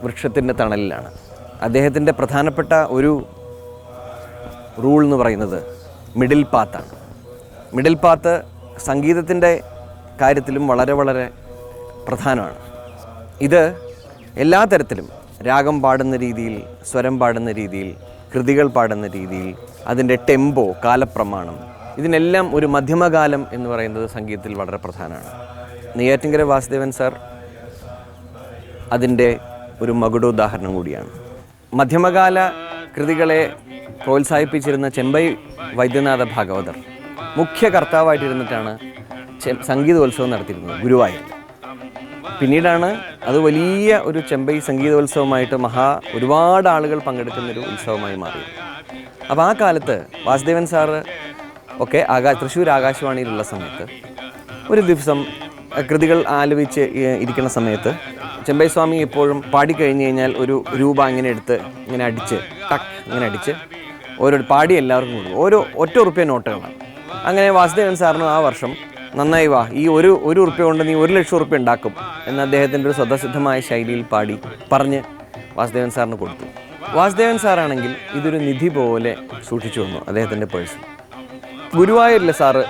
വൃക്ഷത്തിൻ്റെ തണലിലാണ്. അദ്ദേഹത്തിൻ്റെ പ്രധാനപ്പെട്ട ഒരു റൂൾ എന്ന് പറയുന്നത് മിഡിൽ പാത്താണ്. മിഡിൽ പാത്ത് സംഗീതത്തിൻ്റെ കാര്യത്തിലും വളരെ വളരെ പ്രധാനമാണ്. ഇത് എല്ലാ തരത്തിലും രാഗം പാടുന്ന രീതിയിൽ, സ്വരം പാടുന്ന രീതിയിൽ, കൃതികൾ പാടുന്ന രീതിയിൽ, അതിൻ്റെ ടെമ്പോ, കാലപ്രമാണം, ഇതിനെല്ലാം ഒരു മധ്യമകാലം എന്ന് പറയുന്നത് സംഗീതത്തിൽ വളരെ പ്രധാനമാണ്. നെയ്യാറ്റിൻകര വാസുദേവൻ സാർ അതിൻ്റെ ഒരു മകുടോദാഹരണം കൂടിയാണ്. മധ്യമകാല കൃതികളെ പ്രോത്സാഹിപ്പിച്ചിരുന്ന ചെമ്പൈ വൈദ്യനാഥ ഭാഗവതർ മുഖ്യ കർത്താവായിട്ടിരുന്നിട്ടാണ് സംഗീതോത്സവം നടത്തിയിരുന്നത് ഗുരുവായൂർ. പിന്നീടാണ് അത് വലിയ ഒരു ചെമ്പൈ സംഗീതോത്സവമായിട്ട് ഒരുപാട് ആളുകൾ പങ്കെടുക്കുന്നൊരു ഉത്സവമായി മാറിയത്. അപ്പോൾ ആ കാലത്ത് വാസുദേവൻ സാറ് ഒക്കെ തൃശ്ശൂർ ആകാശവാണിയിലുള്ള സമയത്ത് ഒരു ദിവസം കൃതികൾ ആലപിച്ച് ഇരിക്കുന്ന സമയത്ത് ചെമ്പൈ സ്വാമി എപ്പോഴും പാടിക്കഴിഞ്ഞ് കഴിഞ്ഞാൽ ഒരു രൂപ ഇങ്ങനെ എടുത്ത് ഇങ്ങനെ അടിച്ച് ഇങ്ങനെ അടിച്ച് ഓരോ പാടി എല്ലാവർക്കും കൊടുക്കും. ഒറ്റ ഉറുപ്പ്യ നോട്ടുകളാണ്. അങ്ങനെ വാസുദേവൻ സാറിന് ആ വർഷം നന്നായി വാ, ഈ ഒരു ഉറുപ്പ്യ കൊണ്ട് നീ 1,00,000 ഉറുപ്പ്യ ഉണ്ടാക്കും എന്ന് അദ്ദേഹത്തിൻ്റെ ഒരു സ്വതസിദ്ധമായ ശൈലിയിൽ പറഞ്ഞ് വാസുദേവൻ സാറിന് കൊടുത്തു. വാസുദേവൻ സാറാണെങ്കിൽ ഇതൊരു നിധി പോലെ സൂക്ഷിച്ചു വന്നു അദ്ദേഹത്തിൻ്റെ പേഴ്സ്. ഗുരുവായൂരിൽ സാറ്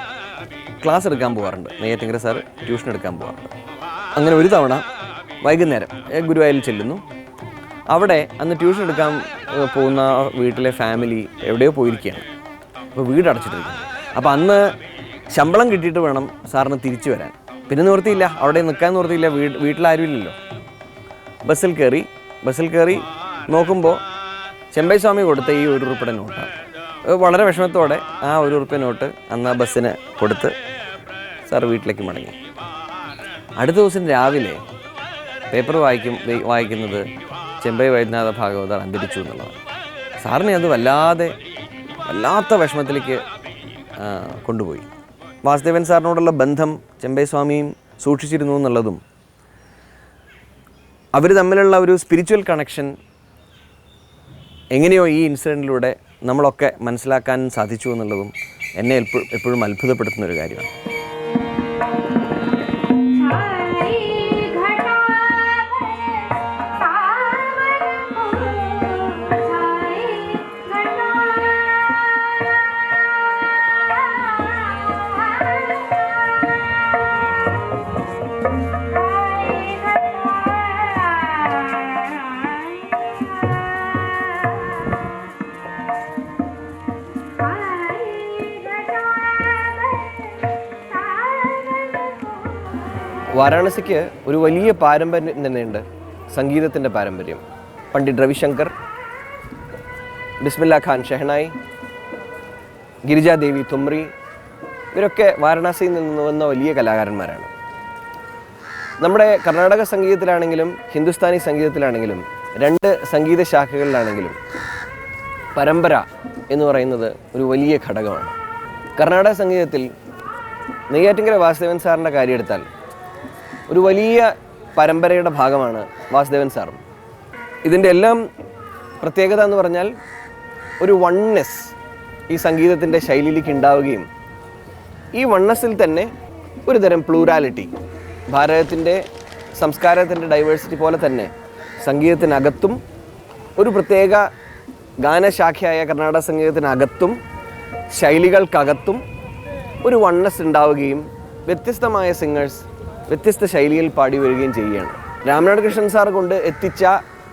ക്ലാസ് എടുക്കാൻ പോകാറുണ്ട്, നെയ്യാറ്റിൻകര സാറ് ട്യൂഷൻ എടുക്കാൻ പോകാറുണ്ട്. അങ്ങനെ ഒരു തവണ വൈകുന്നേരം ഗുരുവായൂരിൽ ചെല്ലുന്നു. അവിടെ അന്ന് ട്യൂഷൻ എടുക്കാൻ പോകുന്ന വീട്ടിലെ ഫാമിലി എവിടെയോ പോയിരിക്കുകയാണ്. അപ്പോൾ വീട് അടച്ചിട്ടിരിക്കുന്നു. അപ്പോൾ അന്ന് ശമ്പളം കിട്ടിയിട്ട് വേണം സാറിന് തിരിച്ചു വരാൻ. പിന്നെ നിവൃത്തിയില്ല, അവിടെ നിൽക്കാൻ നിവൃത്തിയില്ല, വീട്ടിലാരും ഇല്ലല്ലോ. ബസ്സിൽ കയറി നോക്കുമ്പോൾ ചെമ്പൈ സ്വാമി കൊടുത്ത ഈ 1 ഉറുപ്പിയുടെ നോട്ടാണ്. വളരെ വിഷമത്തോടെ ആ 1 ഉറുപ്പിയ നോട്ട് അന്ന് ആ ബസ്സിന് കൊടുത്ത് സാർ വീട്ടിലേക്ക് മടങ്ങി. അടുത്ത ദിവസം രാവിലെ പേപ്പർ വായിക്കുന്നത് ചെമ്പൈ വൈദ്യനാഥ ഭാഗവതർ അന്തരിച്ചു എന്നുള്ളതാണ്. സാറിനെ അത് വല്ലാത്ത വിഷമത്തിലേക്ക് കൊണ്ടുപോയി. വാസുദേവൻ സാറിനോടുള്ള ബന്ധം ചെമ്പൈ സ്വാമിയും സൂക്ഷിച്ചിരുന്നു എന്നുള്ളതും അവർ തമ്മിലുള്ള ഒരു സ്പിരിച്വൽ കണക്ഷൻ എങ്ങനെയോ ഈ ഇൻസിഡൻറ്റിലൂടെ നമ്മളൊക്കെ മനസ്സിലാക്കാൻ സാധിച്ചു എന്നുള്ളതും എന്നെ എപ്പോഴും അത്ഭുതപ്പെടുത്തുന്നൊരു കാര്യമാണ്. വാരാണസിക്ക് ഒരു വലിയ പാരമ്പര്യം തന്നെയുണ്ട്, സംഗീതത്തിൻ്റെ പാരമ്പര്യം. പണ്ഡിറ്റ് രവിശങ്കർ, ബിസ്മില്ല ഖാൻ ഷെഹനായി, ഗിരിജാദേവി തുമ്രി, ഇവരൊക്കെ വാരണാസിയിൽ നിന്ന് വന്ന വലിയ കലാകാരന്മാരാണ്. നമ്മുടെ കർണാടക സംഗീതത്തിലാണെങ്കിലും ഹിന്ദുസ്ഥാനി സംഗീതത്തിലാണെങ്കിലും 2 സംഗീത ശാഖകളിലാണെങ്കിലും പരമ്പര എന്ന് പറയുന്നത് ഒരു വലിയ ഘടകമാണ്. കർണാടക സംഗീതത്തിൽ നെയ്യാറ്റിൻകര വാസുദേവൻ സാറിൻ്റെ കാര്യം എടുത്താൽ ഒരു വലിയ പരമ്പരയുടെ ഭാഗമാണ് വാസുദേവൻ സാറും. ഇതിൻ്റെ എല്ലാം പ്രത്യേകത എന്ന് പറഞ്ഞാൽ ഒരു വൺനെസ് ഈ സംഗീതത്തിൻ്റെ ശൈലിയിലേക്ക് ഉണ്ടാവുകയും ഈ വൺനെസ്സിൽ തന്നെ ഒരു തരം പ്ലൂരാലിറ്റി, ഭാരതത്തിൻ്റെ സംസ്കാരത്തിൻ്റെ ഡൈവേഴ്സിറ്റി പോലെ തന്നെ സംഗീതത്തിനകത്തും ഒരു പ്രത്യേക ഗാനശാഖയായ കർണാടക സംഗീതത്തിനകത്തും ശൈലികൾക്കകത്തും ഒരു വൺനെസ് ഉണ്ടാവുകയും വ്യത്യസ്തമായ സിംഗേഴ്സ് വ്യത്യസ്ത ശൈലിയിൽ പാടി വരികയും ചെയ്യുകയാണ്. രാമനാഥ് കൃഷ്ണൻ സാർ കൊണ്ട് എത്തിച്ച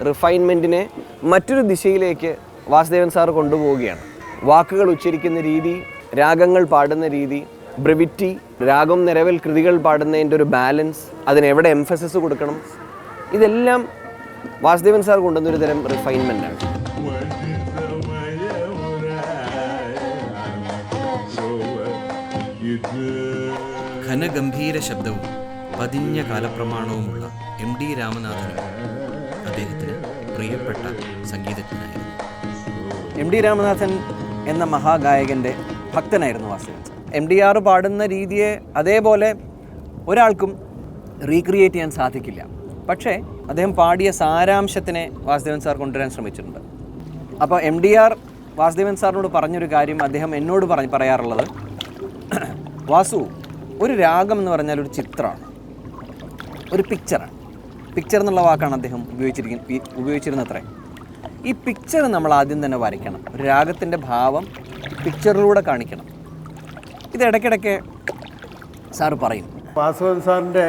റിഫൈൻമെൻറ്റിനെ മറ്റൊരു ദിശയിലേക്ക് വാസുദേവൻ സാർ കൊണ്ടുപോവുകയാണ്. വാക്കുകൾ ഉച്ചരിക്കുന്ന രീതി, രാഗങ്ങൾ പാടുന്ന രീതി, ബ്രെവിറ്റി, രാഗം നിരവൽ കൃതികൾ പാടുന്നതിൻ്റെ ഒരു ബാലൻസ്, അതിനെവിടെ എംഫസിസ് കൊടുക്കണം, ഇതെല്ലാം വാസുദേവൻ സാർ കൊണ്ടുവന്നൊരു തരം റിഫൈൻമെൻ്റാണ്.
ഘനഗംഭീര ശബ്ദവും പതിഞ്ഞ കാലപ്രമാണവുമുള്ള MD രാമനാഥനും അദ്ദേഹത്തിന് പ്രിയപ്പെട്ട സംഗീതജ്ഞനായിരുന്നു.
MD രാമനാഥൻ എന്ന മഹാഗായകൻ്റെ ഭക്തനായിരുന്നു വാസുദേവൻ. MDR പാടുന്ന രീതിയെ അതേപോലെ ഒരാൾക്കും റീക്രിയേറ്റ് ചെയ്യാൻ സാധിക്കില്ല. പക്ഷേ അദ്ദേഹം പാടിയ സാരാംശത്തിനെ വാസുദേവൻ സാർ കൊണ്ടുവരാൻ ശ്രമിച്ചിട്ടുണ്ട്. അപ്പോൾ MDR വാസുദേവൻ സാറിനോട് പറഞ്ഞൊരു കാര്യം അദ്ദേഹം എന്നോട് പറയാറുള്ളത്, വാസു, ഒരു രാഗം എന്ന് പറഞ്ഞാൽ ഒരു ചിത്രമാണ്, ഒരു പിക്ചറാണ്. പിക്ചർ എന്നുള്ള വാക്കാണ് അദ്ദേഹം ഉപയോഗിച്ചിരുന്നത്രേ. ഈ പിക്ചർ നമ്മൾ ആദ്യം തന്നെ വരയ്ക്കണം. ഒരു രാഗത്തിൻ്റെ ഭാവം പിക്ചറിലൂടെ കാണിക്കണം. ഇത് ഇടയ്ക്കിടയ്ക്ക് സാറ് പറയും.
വാസുദേവൻ സാറിൻ്റെ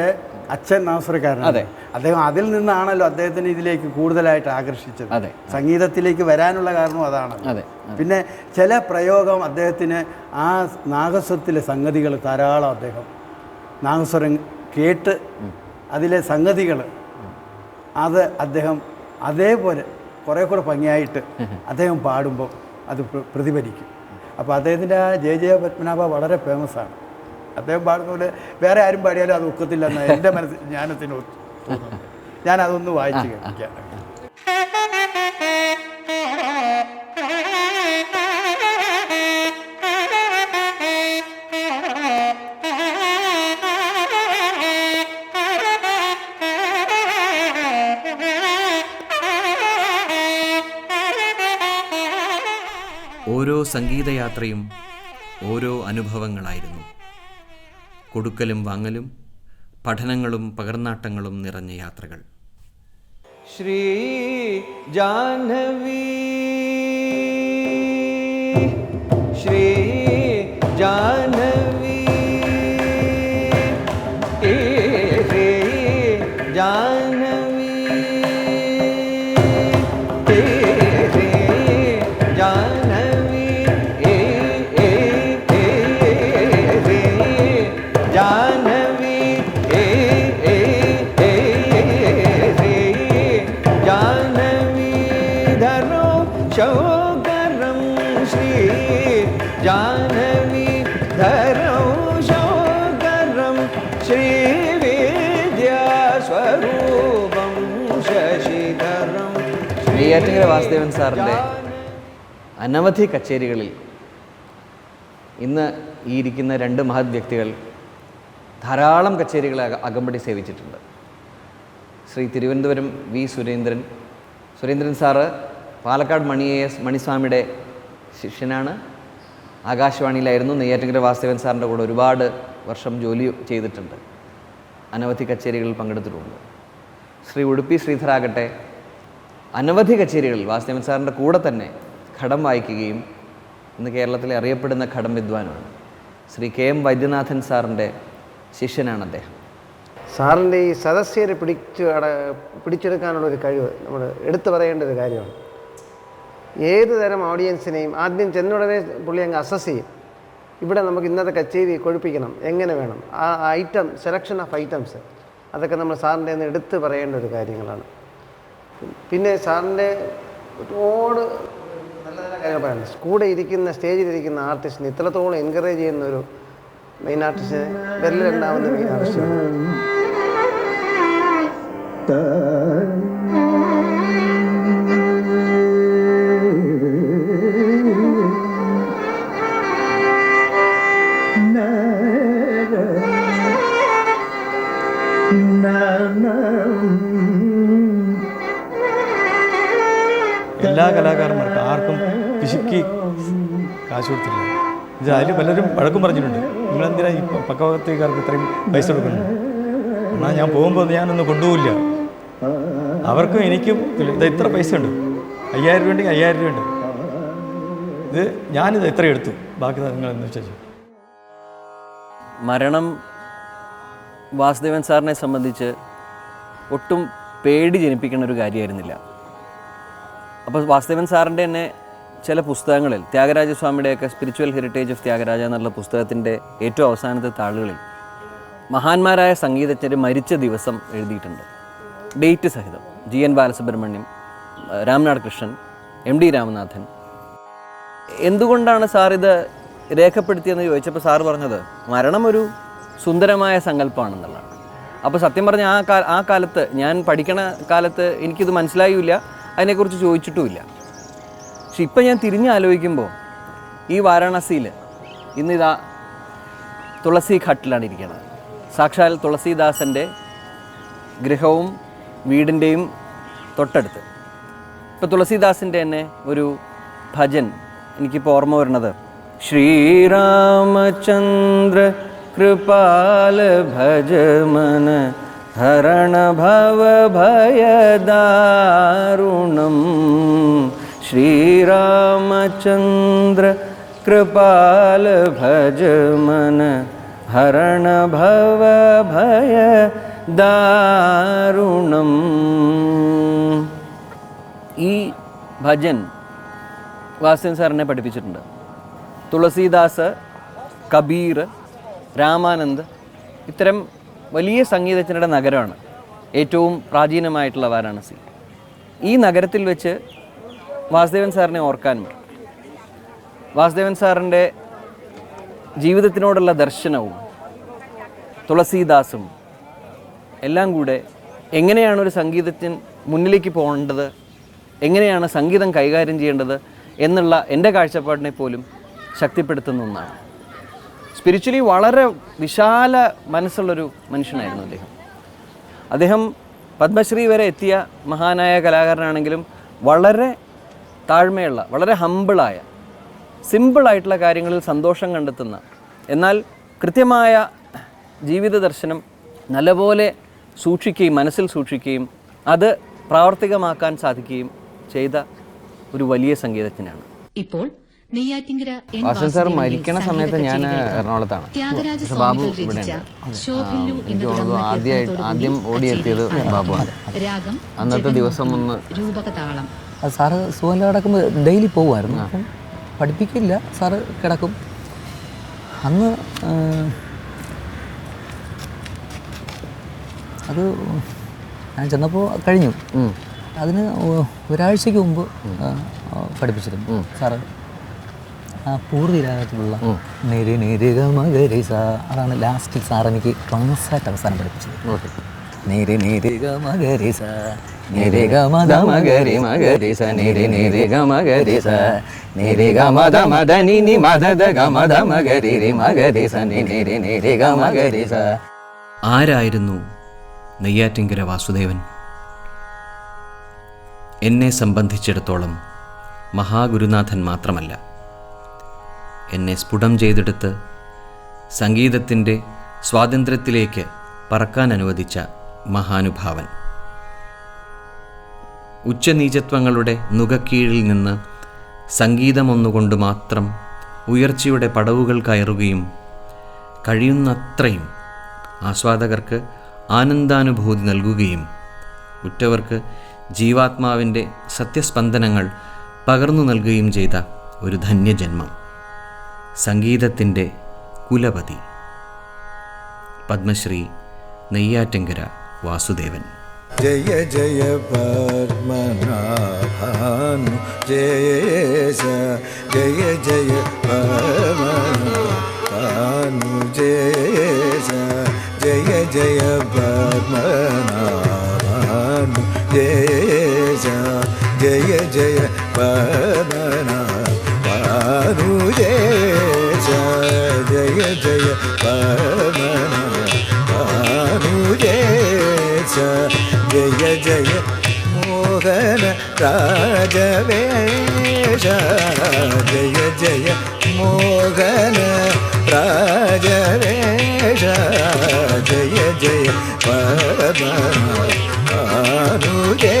അച്ഛൻ നാസർക്കാരൻ.
അതെ,
അദ്ദേഹം അതിൽ നിന്നാണല്ലോ അദ്ദേഹത്തിന് ഇതിലേക്ക് കൂടുതലായിട്ട് ആകർഷിച്ചത്.
അതെ,
സംഗീതത്തിലേക്ക് വരാനുള്ള കാരണം അതാണ്.
അതെ.
പിന്നെ ചില പ്രയോഗം അദ്ദേഹത്തിന് ആ നാഗസ്വരത്തിലെ സംഗതികൾ ധാരാളം അദ്ദേഹം നാഗസ്വരം കേട്ട് അതിലെ സംഗതികൾ അത് അദ്ദേഹം അതേപോലെ കുറേ കൂടെ ഭംഗിയായിട്ട് അദ്ദേഹം പാടുമ്പോൾ അത് പ്രതിഫലിക്കും. അപ്പോൾ അദ്ദേഹത്തിൻ്റെ ആ ജയ പത്മനാഭ വളരെ ഫേമസാണ്. അദ്ദേഹം പാടുന്ന പോലെ വേറെ ആരും പാടിയാലും അത് ഒക്കത്തില്ലെന്ന് എൻ്റെ ജ്ഞാനത്തിന് തോന്നുന്നു. ഞാനതൊന്ന് വായിച്ച് കേൾപ്പിക്കാം.
ഓരോ സംഗീതയാത്രയും ഓരോ അനുഭവങ്ങളായിരുന്നു. കൊടുക്കലും വാങ്ങലും, പഠനങ്ങളും പകർന്നാട്ടങ്ങളും നിറഞ്ഞ യാത്രകൾ.
ശ്രീ ജാഹ്നവി, ശ്രീ ജാഹ്നവി, ശ്രീ ജാഹ്നവി, ശ്രീ ജാഹ്നവി, ജാഹ്നവി, ജാഹ്നവി ധരോ ശോകരം, ശ്രീ ജാഹ്നവി ധരോ ശോകരം, ശ്രീ വിദ്യാസ്വരൂപം ശശിധരം. നെയ്യാറ്റിൻകര വാസുദേവൻ സാറിൻ്റെ അനവധി കച്ചേരികളിൽ ഇന്ന് ഈ ഇരിക്കുന്ന 2 മഹത് വ്യക്തികൾ ധാരാളം കച്ചേരികളെ അകമ്പടി സേവിച്ചിട്ടുണ്ട്. ശ്രീ തിരുവനന്തപുരം വി സുരേന്ദ്രൻ സാറ് പാലക്കാട് മണിസ്വാമിയുടെ ശിഷ്യനാണ്. ആകാശവാണിയിലായിരുന്നു. നെയ്യാറ്റിൻകര വാസുദേവൻ സാറിൻ്റെ കൂടെ ഒരുപാട് വർഷം ജോലി ചെയ്തിട്ടുണ്ട്. അനവധി കച്ചേരികളിൽ പങ്കെടുത്തിട്ടുണ്ട്. ശ്രീ ഉടുപ്പി ശ്രീധരാകട്ടെ അനവധി കച്ചേരികളിൽ വാസുദേവൻ സാറിൻ്റെ കൂടെ തന്നെ ഘടം വായിക്കുകയും ഇന്ന് കേരളത്തിലെ അറിയപ്പെടുന്ന ഘടം വിദ്വാനാണ്. ശ്രീ KM വൈദ്യനാഥൻ സാറിൻ്റെ ശിഷ്യനാണ് അദ്ദേഹം.
സാറിൻ്റെ ഈ സദസ്യരെ പിടിച്ചെടുക്കാനുള്ളൊരു കഴിവ് നമ്മൾ എടുത്തു പറയേണ്ട ഒരു കാര്യമാണ്. ഏത് തരം ഓഡിയൻസിനെയും ആദ്യം ചെന്നുടനെ പുള്ളി അങ്ങ് അസസ് ചെയ്യും. ഇവിടെ നമുക്ക് ഇന്നത്തെ കച്ചേരി കൊഴുപ്പിക്കണം, എങ്ങനെ വേണം, ആ ഐറ്റം സെലക്ഷൻ ഓഫ് ഐറ്റംസ് അതൊക്കെ നമ്മൾ സാറിൻ്റെ നിന്ന് എടുത്ത് പറയേണ്ട ഒരു കാര്യങ്ങളാണ്. പിന്നെ സാറിൻ്റെ ഒരുപാട് നല്ല നല്ല കാര്യങ്ങൾ പറയാനുണ്ട്. കൂടെ ഇരിക്കുന്ന സ്റ്റേജിലിരിക്കുന്ന ആർട്ടിസ്റ്റിന് ഇത്രത്തോളം എൻകറേജ് ചെയ്യുന്ന ഒരു മെയിൻ ആർട്ടിസ്റ്റിന് വിരലുണ്ടാവുന്ന മെയിൻ ആർട്ടിസ്റ്റാണ്.
എല്ലാ കലാകാരന്മാർക്കും ആർക്കും പിശുക്കി കാശ് കൊടുത്തില്ല. ഇത് അതിൽ പലരും വഴക്കും പറഞ്ഞിട്ടുണ്ട്, നിങ്ങളെന്തിനാ ഈ പക്കവത്തേക്കാർക്ക് ഇത്രയും പൈസ കൊടുക്കുന്നത്? എന്നാൽ ഞാൻ പോകുമ്പോൾ ഞാനൊന്നും കൊണ്ടുപോകില്ല. അവർക്കും എനിക്കും ഇത് ഇത്ര പൈസ ഉണ്ട്, 5000 രൂപ ഉണ്ടെങ്കിൽ 5000 രൂപ ഉണ്ട്. ഇത് ഞാനിത് എത്ര എടുത്തു, ബാക്കി നിങ്ങളെന്ന് വെച്ചാൽ.
മരണം വാസുദേവൻ സാറിനെ സംബന്ധിച്ച് ഒട്ടും പേടി ജനിപ്പിക്കുന്ന ഒരു കാര്യമായിരുന്നില്ല. അപ്പോൾ വാസുദേവൻ സാറിൻ്റെ തന്നെ ചില പുസ്തകങ്ങളിൽ, ത്യാഗരാജസ്വാമിയുടെയൊക്കെ സ്പിരിച്വൽ ഹെറിറ്റേജ് ഓഫ് ത്യാഗരാജ എന്നുള്ള പുസ്തകത്തിൻ്റെ ഏറ്റവും അവസാനത്തെ താളുകളിൽ മഹാന്മാരായ സംഗീതജ്ഞർ മരിച്ച ദിവസം എഴുതിയിട്ടുണ്ട്, ഡേറ്റ് സഹിതം. GN Balasubrahmanyam, Ramnath Krishnan, MD Ramanathan. എന്തുകൊണ്ടാണ് സാർ ഇത് രേഖപ്പെടുത്തിയെന്ന് ചോദിച്ചപ്പോൾ സാറ് പറഞ്ഞത് മരണം ഒരു സുന്ദരമായ സങ്കല്പമാണെന്നുള്ളതാണ്. അപ്പോൾ സത്യം പറഞ്ഞാൽ ആ കാലത്ത്, ഞാൻ പഠിക്കണ കാലത്ത് എനിക്കിത് മനസ്സിലായില്ല, അതിനെക്കുറിച്ച് ചോദിച്ചിട്ടുമില്ല. പക്ഷെ ഇപ്പം ഞാൻ തിരിഞ്ഞാലോചിക്കുമ്പോൾ ഈ വാരാണസിയിൽ ഇന്നിതാ തുളസി ഘട്ടിലാണ് ഇരിക്കുന്നത്. സാക്ഷാൽ തുളസീദാസൻ്റെ ഗൃഹവും വീടിൻ്റെയും തൊട്ടടുത്ത്. ഇപ്പോൾ തുളസീദാസിൻ്റെ തന്നെ ഒരു ഭജൻ എനിക്കിപ്പോൾ ഓർമ്മ വരുന്നത്, ശ്രീരാമചന്ദ്ര കൃപാല ഭജമന ഹരണ ഭവ ഭയദാരുണം, ശ്രീരാമചന്ദ്ര കൃപാല ഭജമന ഹരണ ഭവ ഭയദാരുണം. ഈ ഭജൻ വാസുദേവൻ സാറിനെ പഠിപ്പിച്ചിട്ടുണ്ട്. തുളസീദാസ്, കബീർ, രാമാനന്ദ്, ഇത്തരം വലിയ സംഗീതജ്ഞരുടെ നഗരമാണ് ഏറ്റവും പ്രാചീനമായിട്ടുള്ള വാരാണസി. ഈ നഗരത്തിൽ വെച്ച് വാസുദേവൻ സാറിനെ ഓർക്കാനും വാസുദേവൻ സാറിൻ്റെ ജീവിതത്തിനോടുള്ള ദർശനവും തുളസീദാസും എല്ലാം കൂടെ എങ്ങനെയാണ് ഒരു സംഗീതജ്ഞൻ മുന്നിലേക്ക് പോകേണ്ടത്, എങ്ങനെയാണ് സംഗീതം കൈകാര്യം ചെയ്യേണ്ടത് എന്നുള്ള എൻ്റെ കാഴ്ചപ്പാടിനെ പോലും ശക്തിപ്പെടുത്തുന്ന ഒന്നാണ്. സ്പിരിച്വലി വളരെ വിശാല മനസ്സുള്ളൊരു മനുഷ്യനായിരുന്നു അദ്ദേഹം പത്മശ്രീ വരെ എത്തിയ മഹാനായ കലാകാരനാണെങ്കിലും വളരെ താഴ്മയുള്ള, വളരെ ഹമ്പിളായ, സിമ്പിളായിട്ടുള്ള കാര്യങ്ങളിൽ സന്തോഷം കണ്ടെത്തുന്ന, എന്നാൽ കൃത്യമായ ജീവിത ദർശനം നല്ലപോലെ സൂക്ഷിക്കുകയും മനസ്സിൽ സൂക്ഷിക്കുകയും അത് പ്രാവർത്തികമാക്കാൻ സാധിക്കുകയും ചെയ്ത ഒരു വലിയ സംഗീതജ്ഞനാണ്.
ഇപ്പോൾ നെയ്യാറ്റിങ്കര
വാസൻ സാർ മരിക്കണ സമയത്ത് ഞാൻ എറണാകുളത്താണ്, പക്ഷെ ബാബു ഇവിടെ ഉണ്ട്. എനിക്ക് തോന്നുന്നു ആദ്യം ഓടിയെത്തിയത് ബാബുവാണ്. അന്നത്തെ ദിവസം ഒന്ന്
സാറ് സുഖം കിടക്കുമ്പോൾ ഡെയിലി പോകുമായിരുന്നു. അപ്പം പഠിപ്പിക്കില്ല, സാറ് കിടക്കും. അന്ന് അത് ഞാൻ ചെന്നപ്പോൾ കഴിഞ്ഞു. അതിന് ഒരാഴ്ചയ്ക്ക് മുമ്പ് പഠിപ്പിച്ചിരുന്നു സാറ്. ആ പൂർവ്വ രാഗത്തിലുള്ള നേരെ നേരിക മകരീസ, അതാണ് ലാസ്റ്റിൽ സാർ എനിക്ക് ക്ലാസ്സായിട്ട് അവസാനം പഠിപ്പിച്ചത്. നേരെ നേരിക മകരീസ, നേരിക മദ മകരി മകരീസ, നേരെ നേരിക മകരീസ, നേരിക മദ മദ നി മദ ഗമദ മകരി മകരീസ, നേരെ നേരിക മകരീസ.
ആരായിരുന്നു നെയ്യാറ്റിങ്കര വാസുദേവൻ? എന്നെ സംബന്ധിച്ചിടത്തോളം മഹാഗുരുനാഥൻ മാത്രമല്ല, എന്നെ സ്ഫുടം ചെയ്തെടുത്ത് സംഗീതത്തിൻ്റെ സ്വാതന്ത്ര്യത്തിലേക്ക് പറക്കാൻ അനുവദിച്ച മഹാനുഭാവൻ. ഉച്ചനീചത്വങ്ങളുടെ നുകക്കീഴിൽ നിന്ന് സംഗീതമൊന്നുകൊണ്ട് മാത്രം ഉയർച്ചയുടെ പടവുകൾ കയറുകയും കഴിയുന്നത്രയും ആസ്വാദകർക്ക് ആനന്ദാനുഭൂതി നൽകുകയും ഉറ്റവർക്ക് ജീവാത്മാവിൻ്റെ സത്യസ്പന്ദനങ്ങൾ പകർന്നു നൽകുകയും ചെയ്ത ഒരു ധന്യജന്മം. സംഗീതത്തിൻ്റെ കുലപതി പത്മശ്രീ നെയ്യാറ്റിങ്കര വാസുദേവൻ.
ജയ ജയ പത്മനാഭാനു ജയേശ ജയ ജയ പത്മനാഭാനു ജയേശ ജയ ജയ പത്മനാഭാനു ജയേശ ജയ ജയ പത്മനാഭാനു ജയേശ ജയ ജയ പത്മനാഭാനു ജയേശ ജയ ജയ മോഹന രാജവേഷ ജയ ജയ മോഹന രാജവേഷ ജയ ജയ പരമാനുജേ